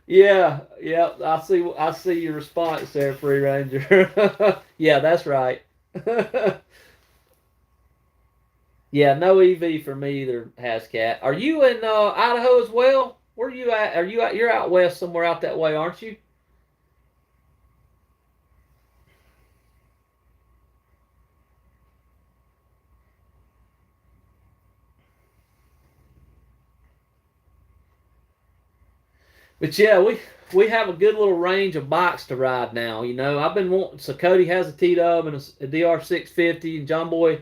Yeah, yeah. I see your response there, Free Ranger. Yeah, that's right. Yeah, no EV for me either, Hascat. Are you in Idaho as well? Where are you at? Are you out? You're out west somewhere out that way, aren't you? But yeah, we have a good little range of bikes to ride now. You know, I've been wanting. So Cody has a T Dub and a DR 650, and John Boy,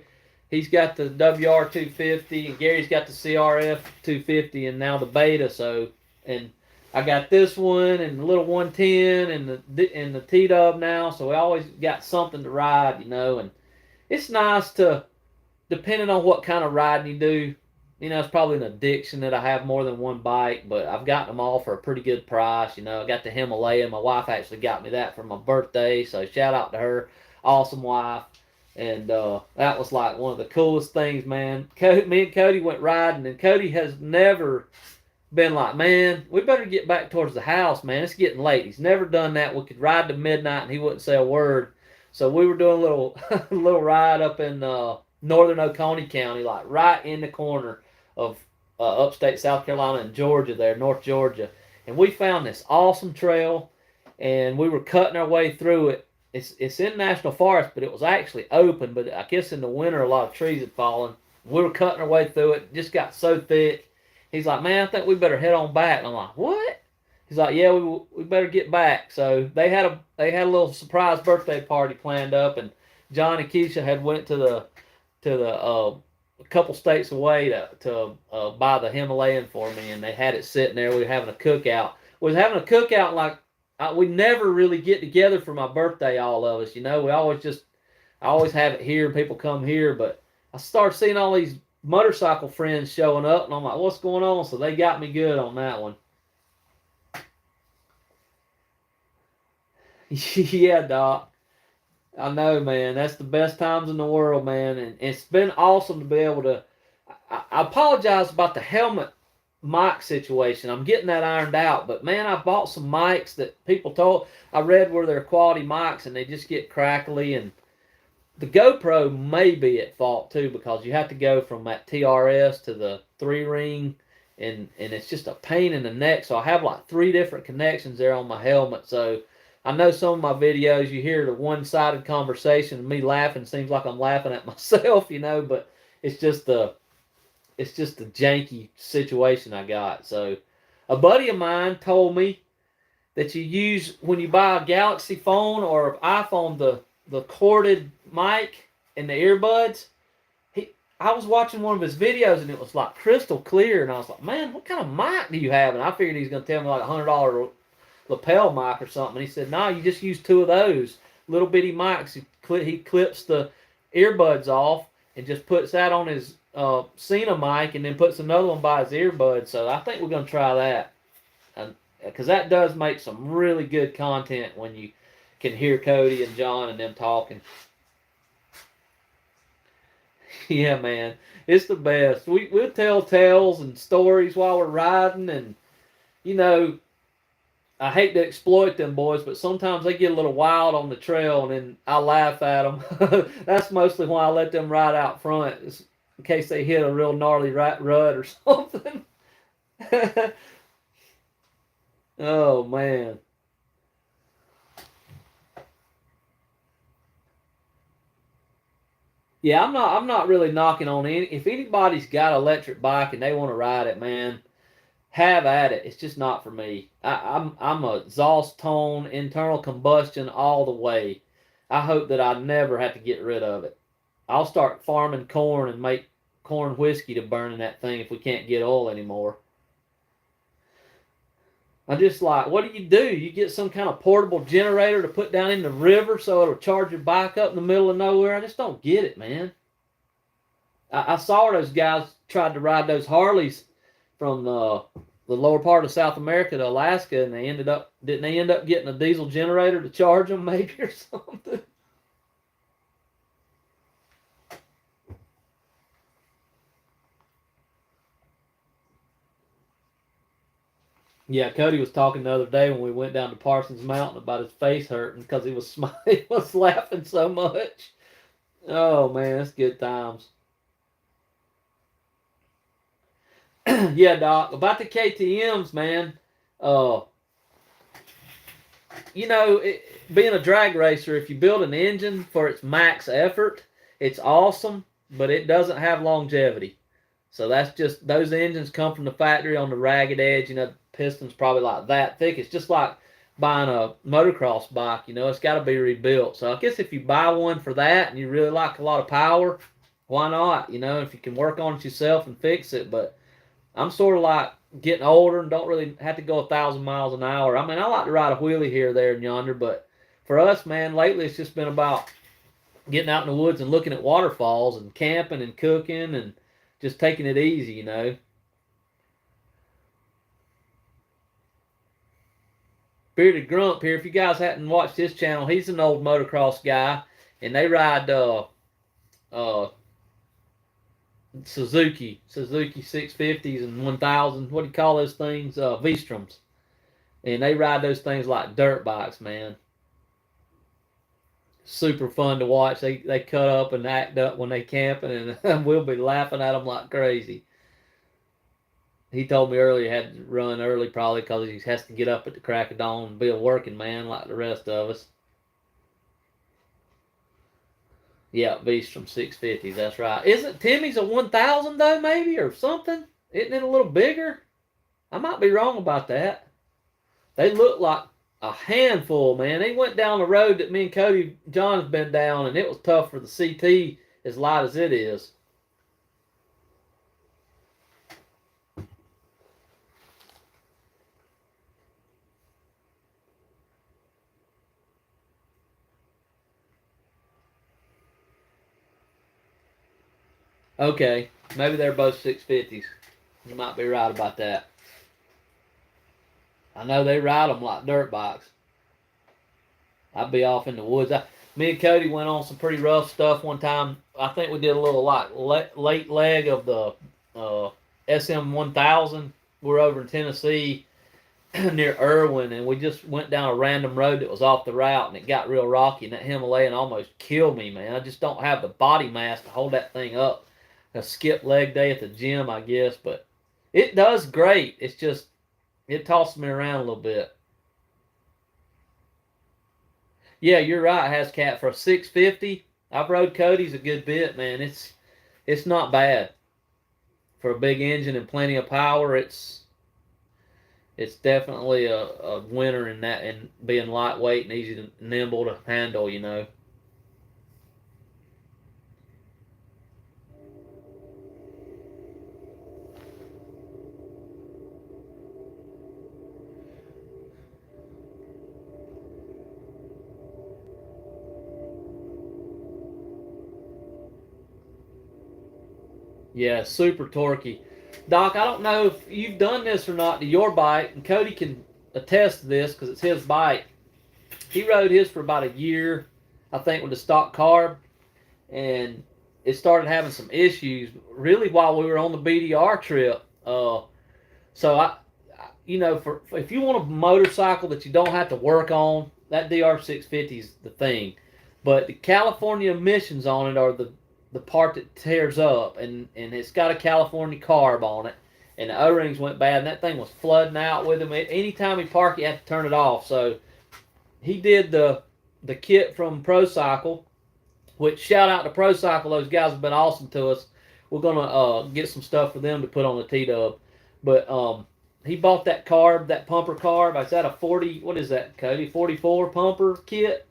he's got the WR 250, and Gary's got the CRF 250, and now the Beta. So, and I got this one and the little 110 and the T Dub now. So we always got something to ride, you know, and it's nice to, depending on what kind of riding you do, you know, it's probably an addiction that I have more than one bike, but I've gotten them all for a pretty good price. You know, I got the Himalaya. My wife actually got me that for my birthday, so shout out to her. Awesome wife. And that was like one of the coolest things, man. Me and Cody went riding, and Cody has never been like, man, we better get back towards the house, man. It's getting late. He's never done that. We could ride to midnight, and he wouldn't say a word. So we were doing a little little ride up in northern Oconee County, like right in the corner of upstate South Carolina and Georgia there, North Georgia. And we found this awesome trail, and we were cutting our way through it. It's in national forest, but it was actually open. But I guess in the winter, a lot of trees had fallen. We were cutting our way through it. It just got so thick. He's like, man, I think we better head on back. And I'm like, what? He's like, yeah, we better get back. So they had a little surprise birthday party planned up, and John and Keisha had went to the a couple states away to buy the Himalayan for me, and they had it sitting there. We were having a cookout. We was having a cookout like we never really get together for my birthday, all of us. You know, I always have it here, and people come here, but I started seeing all these motorcycle friends showing up, and I'm like, what's going on? So they got me good on that one. Yeah, Doc. I know, man. That's the best times in the world, man. And it's been awesome to be able to. I apologize about the helmet mic situation. I'm getting that ironed out. But, man, I bought some mics that people told. I read where they're quality mics and they just get crackly. And the GoPro may be at fault, too, because you have to go from that TRS to the 3-ring. And it's just a pain in the neck. So I have like 3 different connections there on my helmet. So I know some of my videos, you hear the one-sided conversation and me laughing. Seems like I'm laughing at myself, you know, but it's just the janky situation I got. So a buddy of mine told me that you use, when you buy a Galaxy phone or iPhone, the corded mic and the earbuds. I was watching one of his videos and it was like crystal clear, and I was like, man, what kind of mic do you have? And I figured he was going to tell me like $100 lapel mic or something. And he said, no, you just use 2 of those little bitty mics. He clips the earbuds off and just puts that on his Cena mic, and then puts another one by his earbuds. So I think we're going to try that, because that does make some really good content when you can hear Cody and John and them talking. Yeah, man, it's the best. We'll tell tales and stories while we're riding, and you know, I hate to exploit them boys, but sometimes they get a little wild on the trail, and then I laugh at them. That's mostly why I let them ride out front, is in case they hit a real gnarly rut or something. Oh man. Yeah, I'm not really knocking on any. If anybody's got an electric bike and they want to ride it, man, have at it. It's just not for me. I'm a exhaust tone, internal combustion all the way. I hope that I never have to get rid of it. I'll start farming corn and make corn whiskey to burn in that thing if we can't get oil anymore. I'm just like, what do? You get some kind of portable generator to put down in the river so it'll charge your bike up in the middle of nowhere? I just don't get it, man. I saw those guys tried to ride those Harleys from the lower part of South America to Alaska, and didn't they end up getting a diesel generator to charge them maybe or something? Yeah, Cody was talking the other day when we went down to Parsons Mountain about his face hurting because he was smiling, he was laughing so much. Oh man, it's good times. Yeah, Doc. About the KTM's, man. Uh, being a drag racer, if you build an engine for its max effort, it's awesome, but it doesn't have longevity. So that's just those engines come from the factory on the ragged edge. Pistons probably like that thick. It's just like buying a motocross bike. It's got to be rebuilt. So I guess if you buy one for that and you really like a lot of power, why not? If you can work on it yourself and fix it. But I'm sort of like getting older and don't really have to go 1,000 miles an hour. I mean, I like to ride a wheelie here, there, and yonder, but for us, man, lately it's just been about getting out in the woods and looking at waterfalls and camping and cooking and just taking it easy. Bearded Grump here, if you guys hadn't watched his channel, he's an old motocross guy, and they ride uh, Suzuki 650s and 1000. What do you call those things? V-Stroms. And they ride those things like dirt bikes, man. Super fun to watch. They cut up and act up when they camping, and we'll be laughing at them like crazy. He told me earlier he had to run early probably because he has to get up at the crack of dawn and be a working man like the rest of us. Yeah, Beast from 650s, that's right. Isn't Timmy's a 1000 though, maybe, or something? Isn't it a little bigger? I might be wrong about that. They look like a handful, man. They went down the road that me and Cody John has been down, and it was tough for the CT as light as it is. Okay, maybe they're both 650s. You might be right about that. I know they ride them like dirt bikes. I'd be off in the woods. Me and Cody went on some pretty rough stuff one time. I think we did a little like late leg of the SM 1000. We're over in Tennessee near Irwin, and we just went down a random road that was off the route, and it got real rocky, and that Himalayan almost killed me, man. I just don't have the body mass to hold that thing up. A skip leg day at the gym, I guess, but it does great. It's just, it tosses me around a little bit. Yeah, you're right, Hascat. For a 650, I've rode Cody's a good bit, man. It's not bad. For a big engine and plenty of power, it's definitely a winner in that, and being lightweight and easy to nimble to handle. Yeah, super torquey. Doc, I don't know if you've done this or not to your bike, and Cody can attest to this because it's his bike. He rode his for about a year, I think, with the stock carb, and it started having some issues really while we were on the BDR trip. So for if you want a motorcycle that you don't have to work on, that DR 650 is the thing. But the California emissions on it are the part that tears up, and it's got a California carb on it, and the O-rings went bad, and that thing was flooding out with him. Anytime he parked, he had to turn it off. So he did the kit from ProCycle, Which, shout out to Pro Cycle. Those guys have been awesome to us. We're gonna get some stuff for them to put on the T-Dub. But he bought that carb, that pumper carb. Is that a 40? What is that, Cody? 44 pumper kit.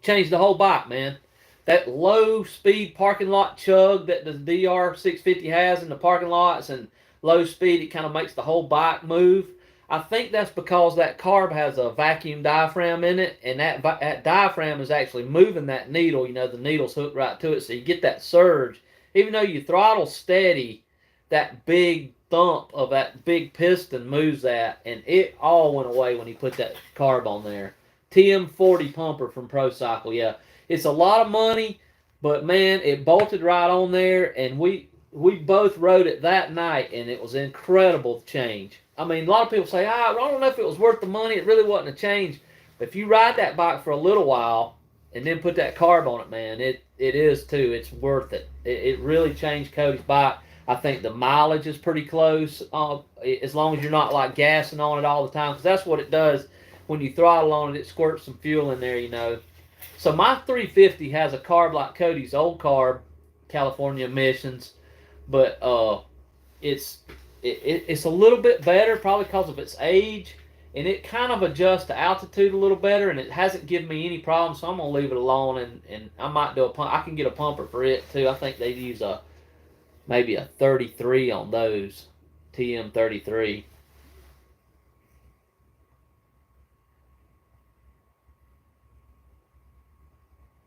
Changed the whole bike, man. That low speed parking lot chug that the DR650 has in the parking lots, and low speed, it kind of makes the whole bike move. I think that's because that carb has a vacuum diaphragm in it, and that diaphragm is actually moving that needle. You know, the needle's hooked right to it, so you get that surge. Even though you throttle steady, that big thump of that big piston moves that, and it all went away when he put that carb on there. TM40 pumper from Pro Cycle, yeah. It's a lot of money, but man, it bolted right on there, and we both rode it that night, and it was incredible change. I mean, a lot of people say, I don't know if it was worth the money. It really wasn't a change. But if you ride that bike for a little while and then put that carb on it, man, it is too. It's worth it. It really changed Cody's bike. I think the mileage is pretty close, as long as you're not like gassing on it all the time, because that's what it does. When you throttle on it, it squirts some fuel in there, you know. So my 350 has a carb like Cody's old carb, California emissions, but it's a little bit better, probably because of its age, and it kind of adjusts to altitude a little better, and it hasn't given me any problems, so I'm going to leave it alone, and I might do a pump. I can get a pumper for it, too. I think they use maybe a 33 on those, TM33.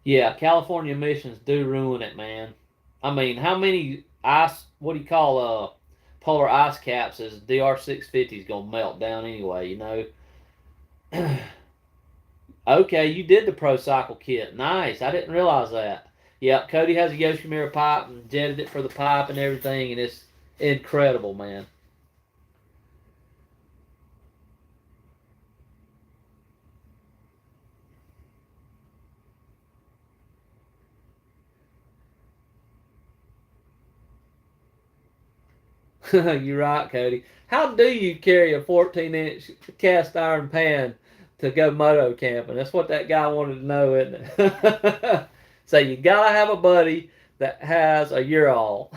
Yeah, California emissions do ruin it, man. I mean, how many what do you call polar ice caps is DR650 is going to melt down anyway, you know? Okay, you did the Pro Cycle kit. Nice. I didn't realize that. Yeah, Cody has a Yoshimura pipe and jetted it for the pipe and everything, and it's incredible, man. You're right, Cody. How do you carry a 14-inch cast iron pan to go moto camping? That's what that guy wanted to know, isn't it? So you gotta have a buddy that has a Ural.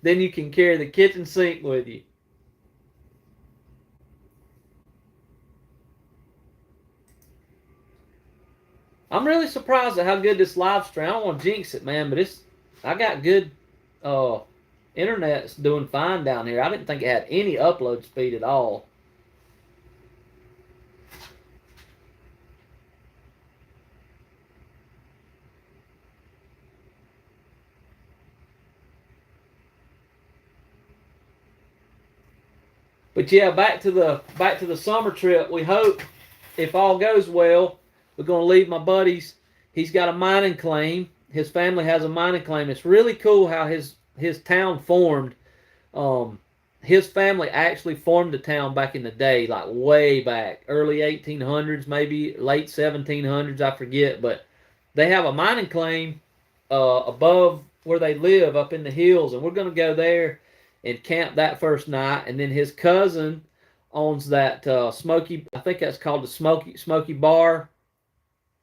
Then you can carry the kitchen sink with you. I'm really surprised at how good this live stream. I don't want to jinx it, man, but I got good uh internet's doing fine down here. I didn't think it had any upload speed at all. But yeah, back to the summer trip. We hope, if all goes well, we're gonna leave my buddy's. He's got a mining claim. His family has a mining claim. It's really cool how his town formed. His family actually formed the town back in the day, like way back, early 1800s, maybe late 1700s, I forget. But they have a mining claim above where they live, up in the hills, and we're gonna go there and camp that first night. And then his cousin owns that Smoky, I think that's called the Smoky Bar.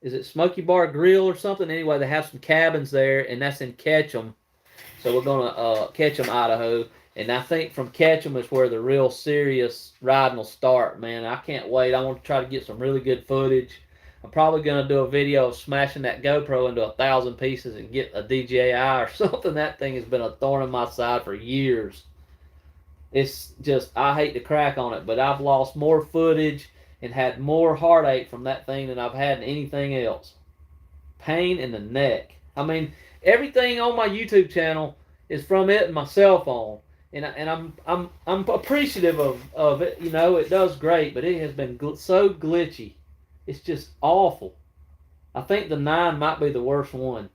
Is it Smoky Bar Grill or something? Anyway, they have some cabins there, and that's in Ketchum. So we're going to Ketchum, Idaho. And I think from Ketchum is where the real serious riding will start, man. I can't wait. I want to try to get some really good footage. I'm probably going to do a video of smashing that GoPro into 1,000 pieces and get a DJI or something. That thing has been a thorn in my side for years. It's just, I hate to crack on it, but I've lost more footage and had more heartache from that thing than I've had in anything else. Pain in the neck. I mean, everything on my YouTube channel is from it and my cell phone, and I'm appreciative of it. You know, it does great, but it has been so glitchy. It's just awful. I think the 9 might be the worst one.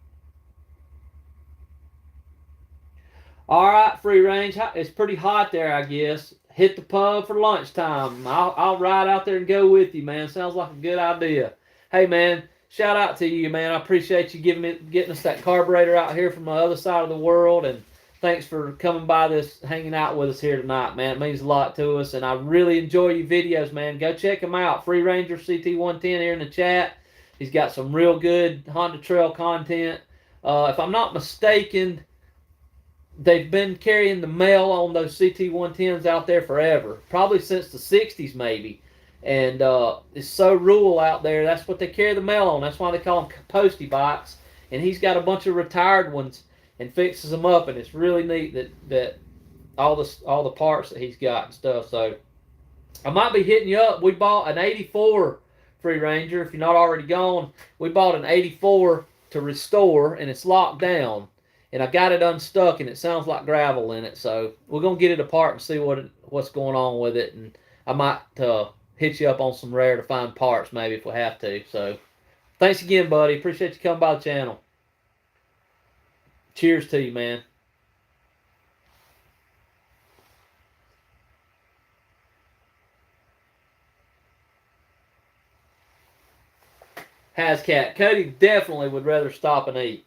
All right, free range. It's pretty hot there, I guess. Hit the pub for lunchtime. I'll ride out there and go with you, man. Sounds like a good idea. Hey, man, shout out to you, man. I appreciate you getting us that carburetor out here from the other side of the world, and thanks for coming by hanging out with us here tonight, man. It means a lot to us, and I really enjoy your videos, man. Go check them out. Free Ranger CT110 here in the chat. He's got some real good Honda Trail content. If I'm not mistaken, they've been carrying the mail on those CT110s out there forever, probably since the 60s maybe. And it's so rural out there. That's what they carry the mail on. That's why they call them postie bikes. And he's got a bunch of retired ones and fixes them up. And it's really neat that all the parts that he's got and stuff. So I might be hitting you up. We bought an '84 Free Ranger. If you're not already gone, we bought an '84 to restore, and it's locked down. And I got it unstuck, and it sounds like gravel in it. So we're gonna get it apart and see what's going on with it. And I might hit you up on some rare to find parts maybe if we have to. So thanks again, buddy. Appreciate you coming by the channel. Cheers to you, man. Hascat. Cody definitely would rather stop and eat.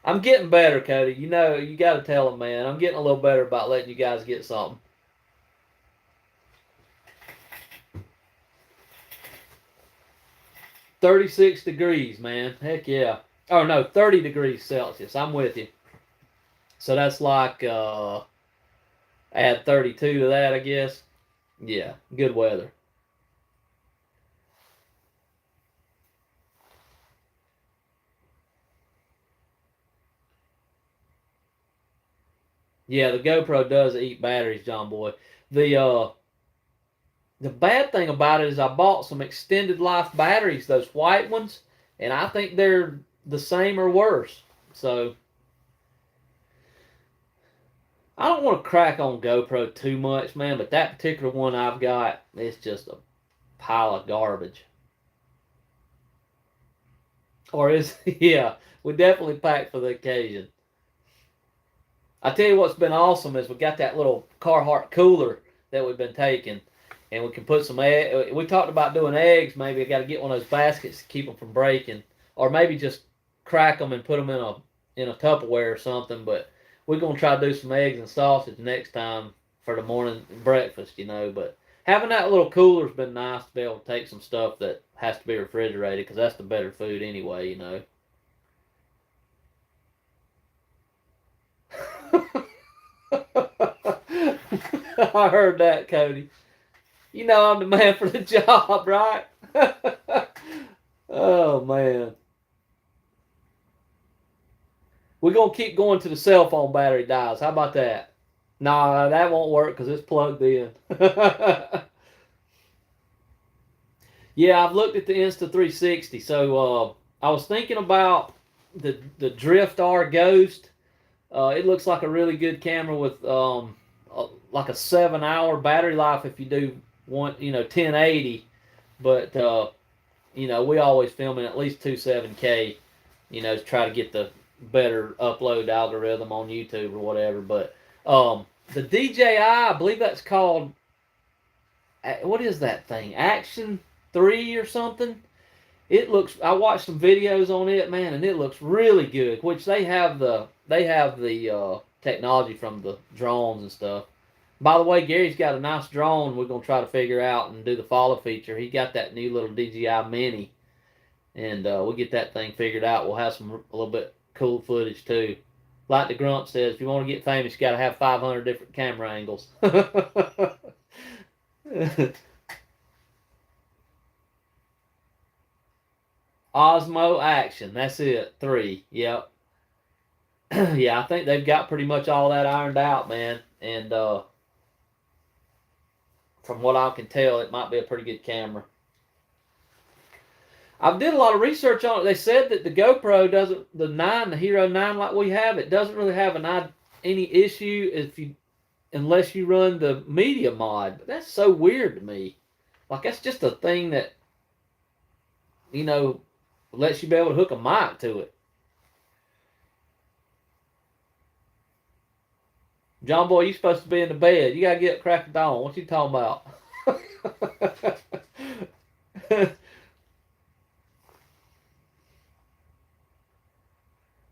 I'm getting better, Cody. You know, you got to tell him, man. I'm getting a little better about letting you guys get something. "36 degrees, man. Heck yeah. Oh, no, 30 degrees Celsius. I'm with you. So that's like, add 32 to that, I guess. Yeah, good weather. Yeah, the GoPro does eat batteries, John Boy. The bad thing about it is I bought some extended life batteries, those white ones, and I think they're the same or worse. So I don't want to crack on GoPro too much, man, but that particular one I've got, it's just a pile of garbage. Or is yeah, we definitely packed for the occasion. I tell you what's been awesome is we got that little Carhartt cooler that we've been taking, and we can put some egg. We talked about doing eggs. Maybe I got to get one of those baskets to keep them from breaking, or maybe just crack them and put them in a Tupperware or something. But we're gonna try to do some eggs and sausage next time for the morning breakfast, you know. But having that little cooler's been nice to be able to take some stuff that has to be refrigerated because that's the better food anyway, you know. I heard that, Cody. You know I'm the man for the job, right? Oh, man. We're going to keep going to the cell phone battery dies. How about that? Nah, that won't work because it's plugged in. Yeah, I've looked at the Insta360. So I was thinking about the Drift R Ghost. It looks like a really good camera with like a 7-hour battery life if you do 1080. But we always film in at least 27K, to try to get the better upload algorithm on YouTube or whatever. But the DJI, I believe that's called, what is that thing? Action 3 or something? It looks. I watched some videos on it, man, and it looks really good. Which they have the technology from the drones and stuff. By the way, Gary's got a nice drone. We're gonna try to figure out and do the follow feature. He got that new little DJI Mini, and we'll get that thing figured out. We'll have a little bit cool footage too. Like the Grump says, if you want to get famous, you got to have 500 different camera angles. Osmo Action. That's it. 3. Yep. Yeah, I think they've got pretty much all that ironed out, man. And from what I can tell, it might be a pretty good camera. I did a lot of research on it. They said that the GoPro doesn't, the Hero 9 like we have, it doesn't really have any issue unless you run the media mod. But that's so weird to me. Like, that's just a thing that, lets you be able to hook a mic to it. John Boy, you supposed to be in the bed. You gotta get up crack of dawn. What you talking about?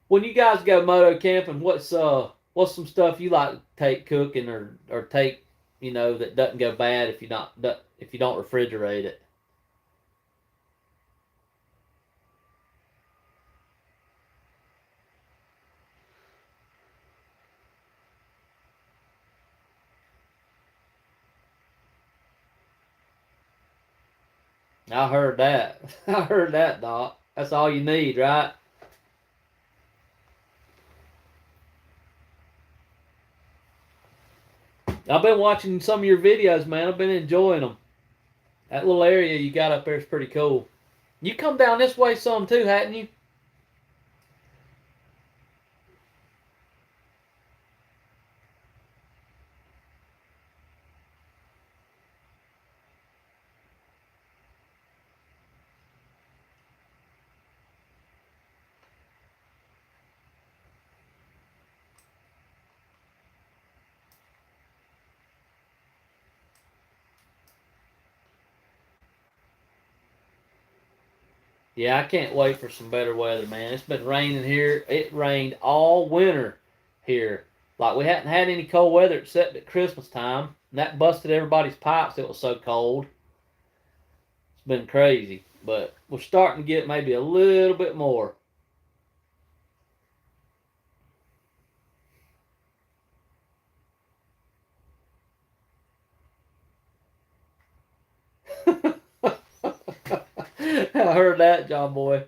When you guys go moto camping, what's some stuff you like to take cooking or take, that doesn't go bad if you don't refrigerate it? I heard that. I heard that, Doc. That's all you need, right? I've been watching some of your videos, man. I've been enjoying them. That little area you got up there is pretty cool. You come down this way some too, hadn't you? Yeah, I can't wait for some better weather, man. It's been raining here. It rained all winter here. Like we hadn't had any cold weather except at Christmas time. And that busted everybody's pipes. It was so cold. It's been crazy. But we're starting to get maybe a little bit more. I heard that, John Boy.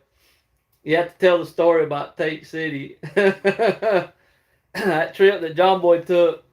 You have to tell the story about Tate City. That trip that John Boy took,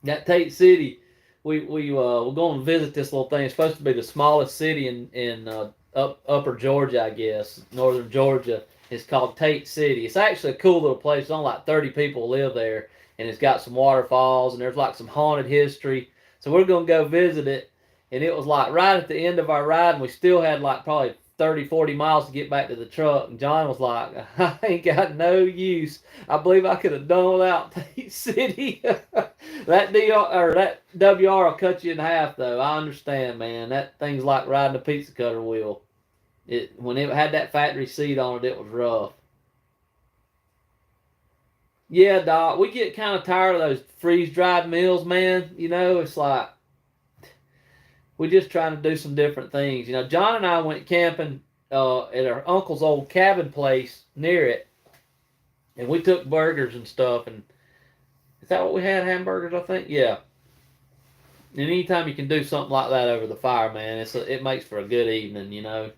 that Tate City, we're going to visit this little thing. It's supposed to be the smallest city in upper Georgia, I guess, northern Georgia. It's called Tate City. It's actually a cool little place. There's only like 30 people live there, and it's got some waterfalls, and there's like some haunted history. So we're going to go visit it, and it was like right at the end of our ride, and we still had like probably 30, 40 miles to get back to the truck. And John was like, I ain't got no use. I believe I could have done without Tate City. That that WR will cut you in half, though. I understand, man. That thing's like riding a pizza cutter wheel. When it had that factory seat on it, it was rough. Yeah, Doc, we get kind of tired of those freeze dried meals, man. You know, it's like we just trying to do some different things. You know, John and I went camping at our uncle's old cabin place near it, and we took burgers and stuff. And is that what we had? Hamburgers, I think. Yeah. And anytime you can do something like that over the fire, man, it makes for a good evening. You know.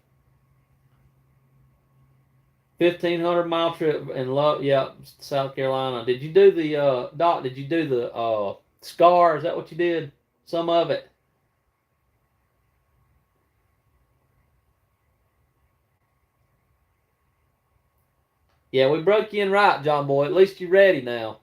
1,500 mile trip in love. Yeah, South Carolina. Did you do the Doc? Did you do the Scar? Is that what you did? Some of it. Yeah, we broke you in right, John Boy. At least you're ready now.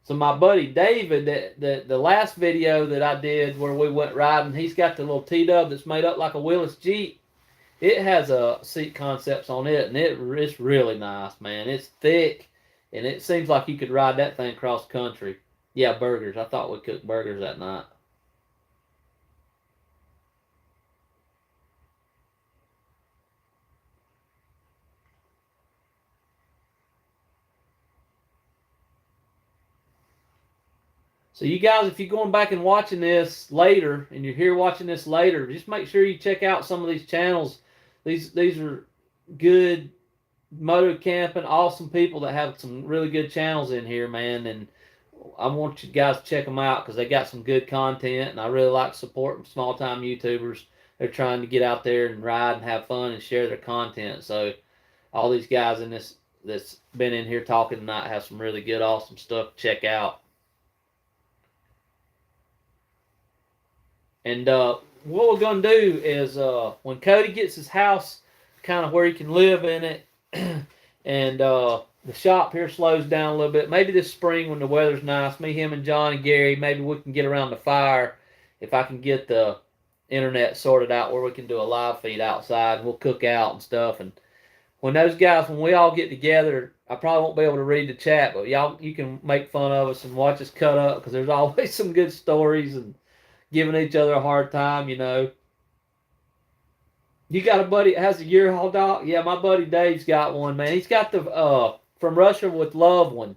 So my buddy David, the last video that I did where we went riding, he's got the little T-Dub that's made up like a Willis Jeep. It has a seat concepts on it, and it's really nice, man. It's thick, and it seems like you could ride that thing cross country. Yeah, burgers. I thought we cooked burgers that night. So you guys, if you're going back and watching this later, and you're here watching this later, just make sure you check out some of these channels. These are good moto camping, awesome people that have some really good channels in here, man. And I want you guys to check them out because they got some good content, and I really like supporting small time YouTubers. They're trying to get out there and ride and have fun and share their content. So all these guys in this that's been in here talking tonight have some really good, awesome stuff to check out. And what we're going to do is when Cody gets his house kind of where he can live in it, and the shop here slows down a little bit, maybe this spring when the weather's nice, me, him, and John and Gary, maybe we can get around the fire if I can get the internet sorted out where we can do a live feed outside, and we'll cook out and stuff. And when we all get together, I probably won't be able to read the chat, but you can make fun of us and watch us cut up because there's always some good stories and giving each other a hard time, you know. You got a buddy that has a U-Haul dog? Yeah, my buddy Dave's got one, man. He's got the From Russia with Love one.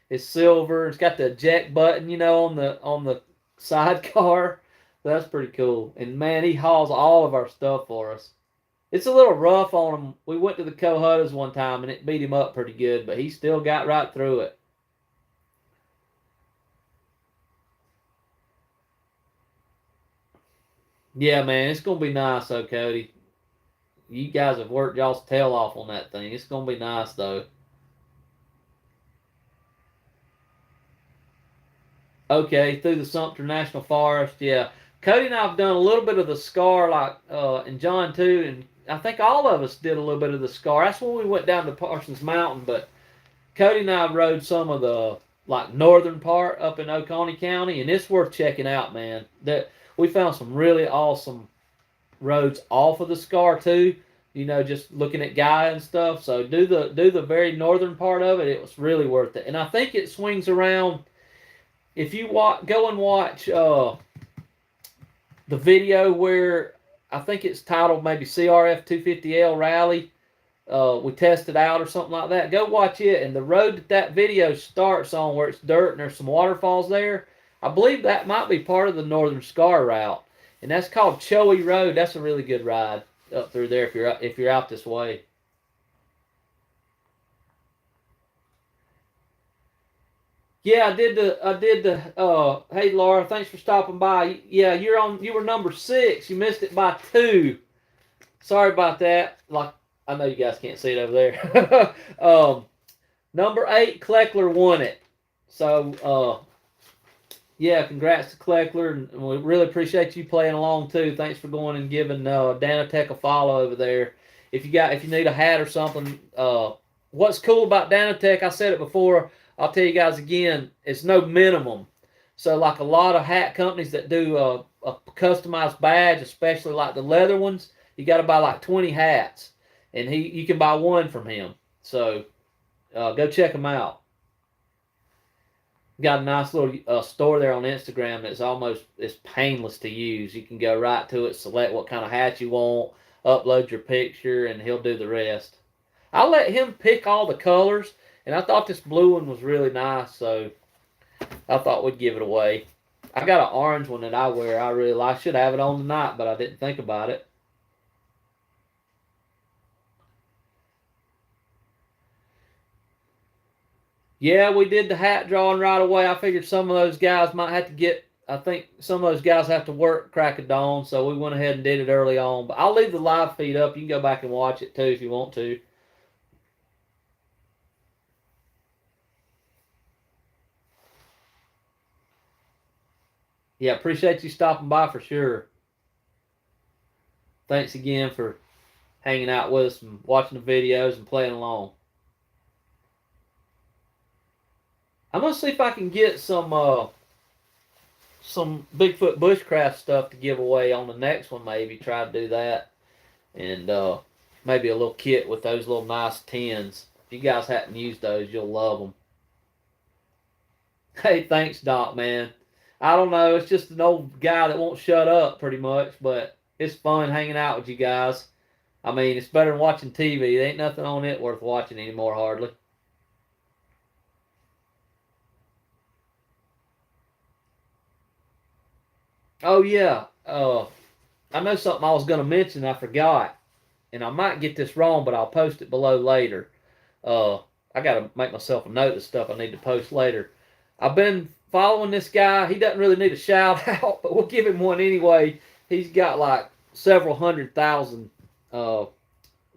It's silver. It's got the eject button, you know, on the sidecar. That's pretty cool. And man, he hauls all of our stuff for us. It's a little rough on him. We went to the Cohotas one time and it beat him up pretty good, but he still got right through it. Yeah, man, it's gonna be nice though, Cody. You guys have worked y'all's tail off on that thing. It's gonna be nice though. Okay, through the Sumter National Forest, yeah. Cody and I have done a little bit of the Scar, like and John too, and I think all of us did a little bit of the Scar. That's when we went down to Parsons Mountain, but Cody and I rode some of the like northern part up in Oconee County, and it's worth checking out, man. That we found some really awesome roads off of the Scar too. You know, just looking at Gaia and stuff. So do the very northern part of it. It was really worth it, and I think it swings around. If you go and watch the video where I think it's titled maybe CRF 250L Rally, we tested out or something like that. Go watch it, and the road that video starts on where it's dirt and there's some waterfalls there. I believe that might be part of the Northern Scar route, and that's called Choey Road. That's a really good ride up through there if you're out this way. Yeah, I did the hey Laura, thanks for stopping by. Yeah, you were number 6. You missed it by 2. Sorry about that. Like I know you guys can't see it over there. Number 8, Kleckler won it. So yeah, congrats to Kleckler, and we really appreciate you playing along too. Thanks for going and giving Dannotek a follow over there. If you need a hat or something, what's cool about Dannotek, I said it before, I'll tell you guys again, it's no minimum. So like a lot of hat companies that do a customized badge, especially like the leather ones, you got to buy like 20 hats, and you can buy one from him. So go check him out. Got a nice little store there on Instagram that's it's painless to use. You can go right to it, select what kind of hat you want, upload your picture, and he'll do the rest. I let him pick all the colors, and I thought this blue one was really nice, so I thought we'd give it away. I got an orange one that I wear. I really like. Should have it on tonight, but I didn't think about it. Yeah, we did the hat drawing right away. I figured some of those guys might have to I think some of those guys have to work crack of dawn, so we went ahead and did it early on. But I'll leave the live feed up. You can go back and watch it too if you want to. Yeah, appreciate you stopping by for sure. Thanks again for hanging out with us and watching the videos and playing along. I'm gonna see if I can get some Bigfoot bushcraft stuff to give away on the next one. Maybe try to do that, and maybe a little kit with those little nice tins. If you guys hadn't used those, you'll love them. Hey, thanks, Doc, man. I don't know. It's just an old guy that won't shut up, pretty much. But it's fun hanging out with you guys. I mean, it's better than watching TV. There ain't nothing on it worth watching anymore, hardly. Oh yeah. I know something I was gonna mention. I forgot, and I might get this wrong, but I'll post it below later. Uh, I gotta make myself a note of stuff I need to post later. I've been following this guy. He doesn't really need a shout out, but we'll give him one anyway. He's got like several hundred thousand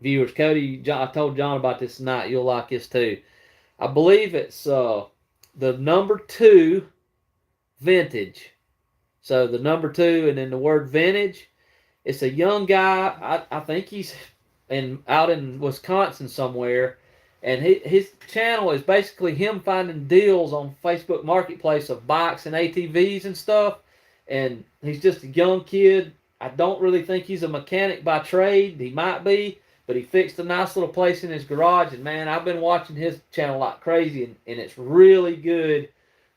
viewers. Cody, John, I told John about this tonight. You'll like this too. I believe it's the number 2 vintage. So the number 2 and then the word vintage. It's a young guy. I think he's out in Wisconsin somewhere, and his channel is basically him finding deals on Facebook Marketplace of bikes and ATVs and stuff. And he's just a young kid. I don't really think he's a mechanic by trade. He might be, but he fixed a nice little place in his garage. And man, I've been watching his channel like crazy, and it's really good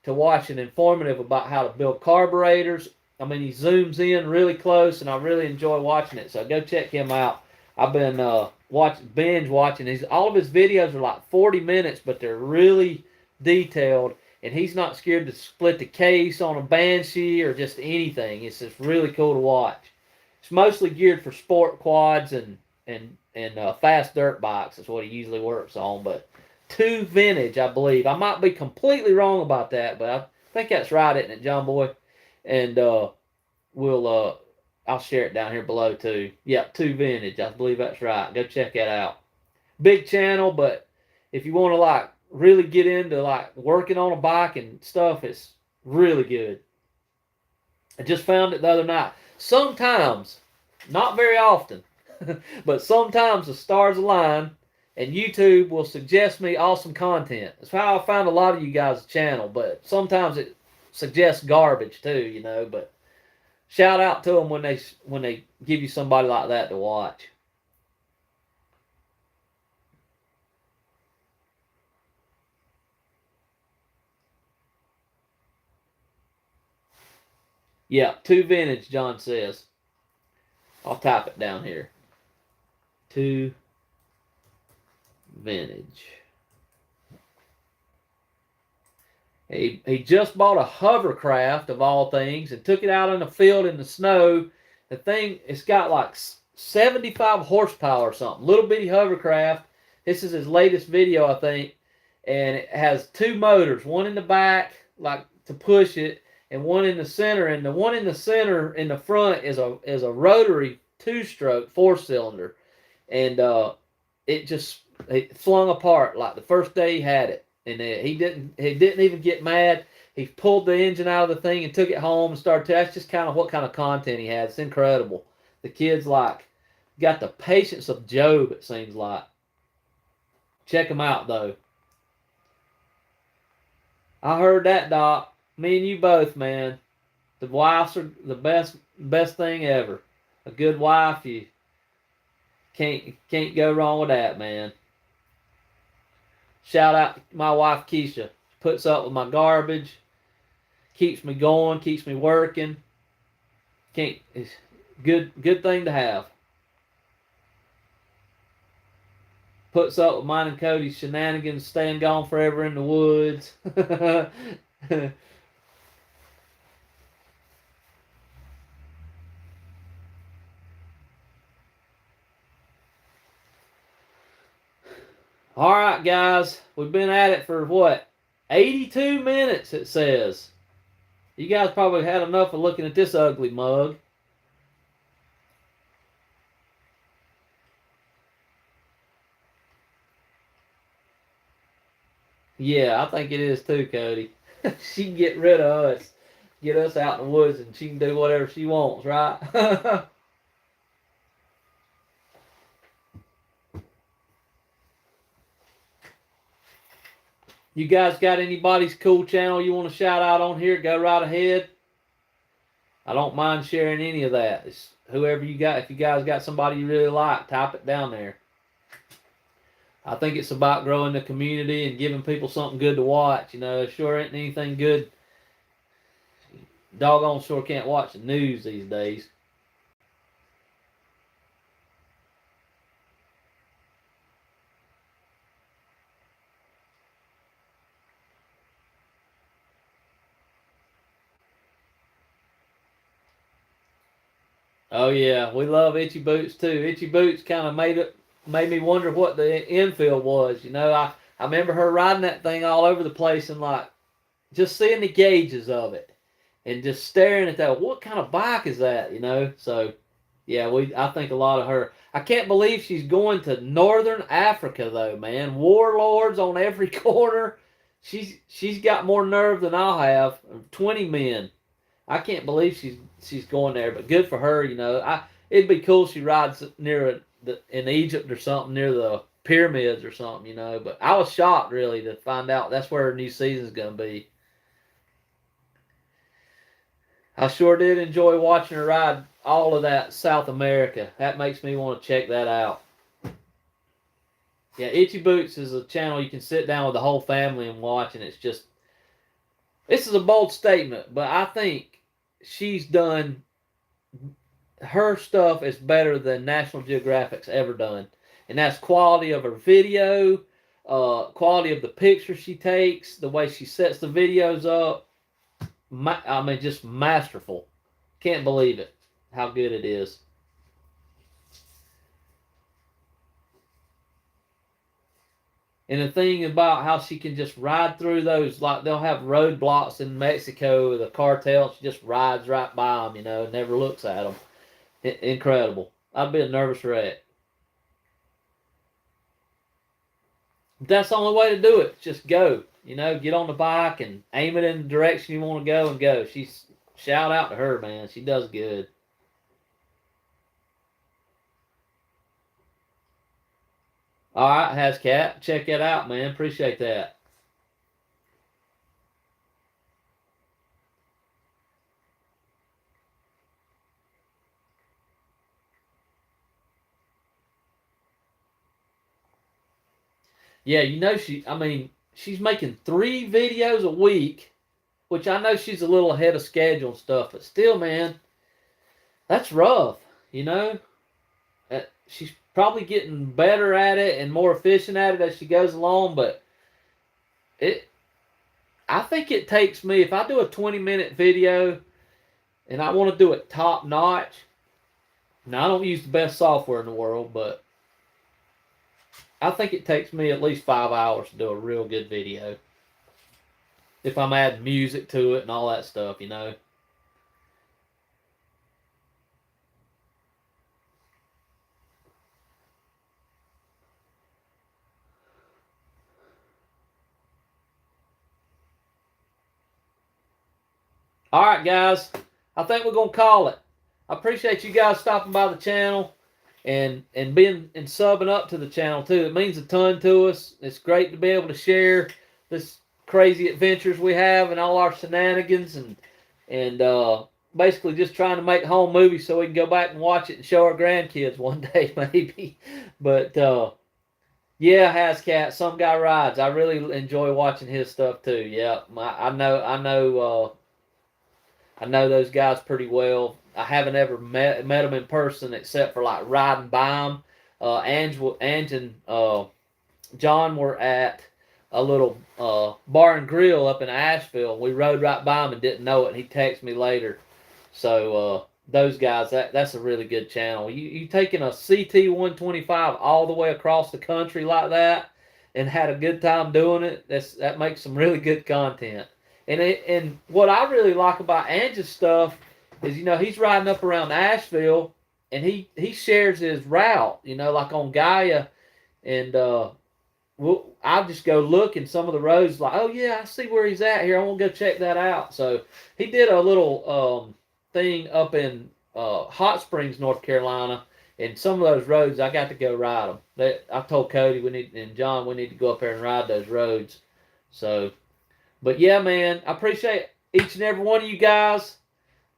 to watch and informative about how to build carburetors. I mean, he zooms in really close, and I really enjoy watching it. So go check him out. I've been binge watching. All of his videos are like 40 minutes, but they're really detailed. And he's not scared to split the case on a Banshee or just anything. It's just really cool to watch. It's mostly geared for sport quads and fast dirt bikes. That's what he usually works on. But 2 vintage, I believe. I might be completely wrong about that, but I think that's right, isn't it, John Boy? And we'll I'll share it down here below too. Yep, 2 Vintage. I believe that's right. Go check that out. Big channel, but if you want to like really get into like working on a bike and stuff, it's really good. I just found it the other night. Sometimes, not very often, but sometimes the stars align and YouTube will suggest me awesome content. That's how I found a lot of you guys' channel, but sometimes it suggests garbage too, you know, but shout out to them when they give you somebody like that to watch. Yeah, 2 Vintage, John says. I'll type it down here. 2 Vintage. He just bought a hovercraft of all things and took it out in the field in the snow. The thing, it's got like 75 horsepower or something. Little bitty hovercraft. This is his latest video, I think. And it has 2 motors. One in the back, like to push it, and one in the center. And the one in the center in the front is a rotary 2-stroke 4-cylinder. And it flung apart like the first day he had it. And he didn't even get mad. He pulled the engine out of the thing and took it home and started. That's just kind of what kind of content he has. It's incredible. The kid's like got the patience of Job. It seems like. Check him out though. I heard that, Doc. Me and you both, man. The wives are the best thing ever. A good wife, you can't go wrong with that, man. Shout out to my wife Keisha. Puts up with my garbage, keeps me going, keeps me working. It's good thing to have. Puts up with mine and Cody's shenanigans, staying gone forever in the woods. All right, guys. We've been at it for what? 82 minutes, it says. You guys probably had enough of looking at this ugly mug. Yeah, I think it is too, Cody. She can get rid of us. Get us out in the woods and she can do whatever she wants, right? You guys got anybody's cool channel you want to shout out on here? Go right ahead. I don't mind sharing any of that. It's whoever you got. If you guys got somebody you really like, type it down there. I think it's about growing the community and giving people something good to watch. You know, sure ain't anything good. Doggone sure can't watch the news these days. Oh yeah, we love Itchy Boots too. Itchy Boots kind of made me wonder what the infield was. You know, I remember her riding that thing all over the place and like just seeing the gauges of it and just staring at that. What kind of bike is that? You know, so yeah, I think a lot of her. I can't believe she's going to Northern Africa though, man. Warlords on every corner. She's got more nerve than I'll have. 20 men. I can't believe she's going there, but good for her. You know, it'd be cool if she rides near in Egypt or something near the pyramids or something. You know, but I was shocked really to find out that's where her new season's gonna be. I sure did enjoy watching her ride all of that South America. That makes me want to check that out. Yeah, Itchy Boots is a channel you can sit down with the whole family and watch, and it's just. This is a bold statement, but I think she's done. Her stuff is better than National Geographic's ever done, and that's quality of her video, quality of the pictures she takes, the way she sets the videos up. I mean, just masterful. Can't believe it, how good it is. And the thing about how she can just ride through those, like they'll have roadblocks in Mexico, the cartel, she just rides right by them, you know, never looks at them. Incredible. I'd be a nervous wreck. But that's the only way to do it. Just go. You know, get on the bike and aim it in the direction you want to go and go. She's shout out to her, man. She does good. All right, Hascat. Check it out, man. Appreciate that. Yeah, you know she's making 3 videos a week, which I know she's a little ahead of schedule and stuff, but still, man, that's rough. You know, she's probably getting better at it and more efficient at it as she goes along, but it I think it takes me, if I do a 20-minute video and I want to do it top notch. Now I don't use the best software in the world, but I think it takes me at least 5 hours to do a real good video. If I'm adding music to it and all that stuff, you know. All right, guys. I think we're going to call it. I appreciate you guys stopping by the channel and being and subbing up to the channel too. It means a ton to us. It's great to be able to share this crazy adventures we have and all our shenanigans and basically just trying to make home movies so we can go back and watch it and show our grandkids one day maybe. But yeah, Hascat, Some Guy Rides. I really enjoy watching his stuff too. Yeah, I know those guys pretty well. I haven't ever met them in person except for like riding by them. Ange and John were at a little bar and grill up in Asheville. We rode right by them and didn't know it. And he texted me later. So those guys, that's a really good channel. You taking a CT 125 all the way across the country like that and had a good time doing it. That makes some really good content. And what I really like about Ange's stuff is, you know, he's riding up around Asheville and he shares his route, you know, like on Gaia, and I'll just go look in some of the roads like, oh yeah, I see where he's at here. I want to go check that out. So he did a little thing up in Hot Springs, North Carolina, and some of those roads I got to go ride them. I told Cody and John we need to go up there and ride those roads. So. But yeah, man, I appreciate each and every one of you guys.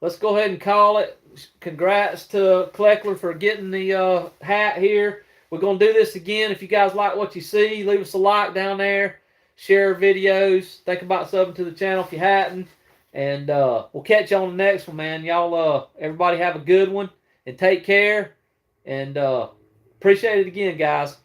Let's go ahead and call it. Congrats to Kleckler for getting the hat here. We're going to do this again. If you guys like what you see, leave us a like down there. Share videos. Think about subbing to the channel if you hadn't. And we'll catch you on the next one, man. Y'all, everybody have a good one. And take care. And appreciate it again, guys.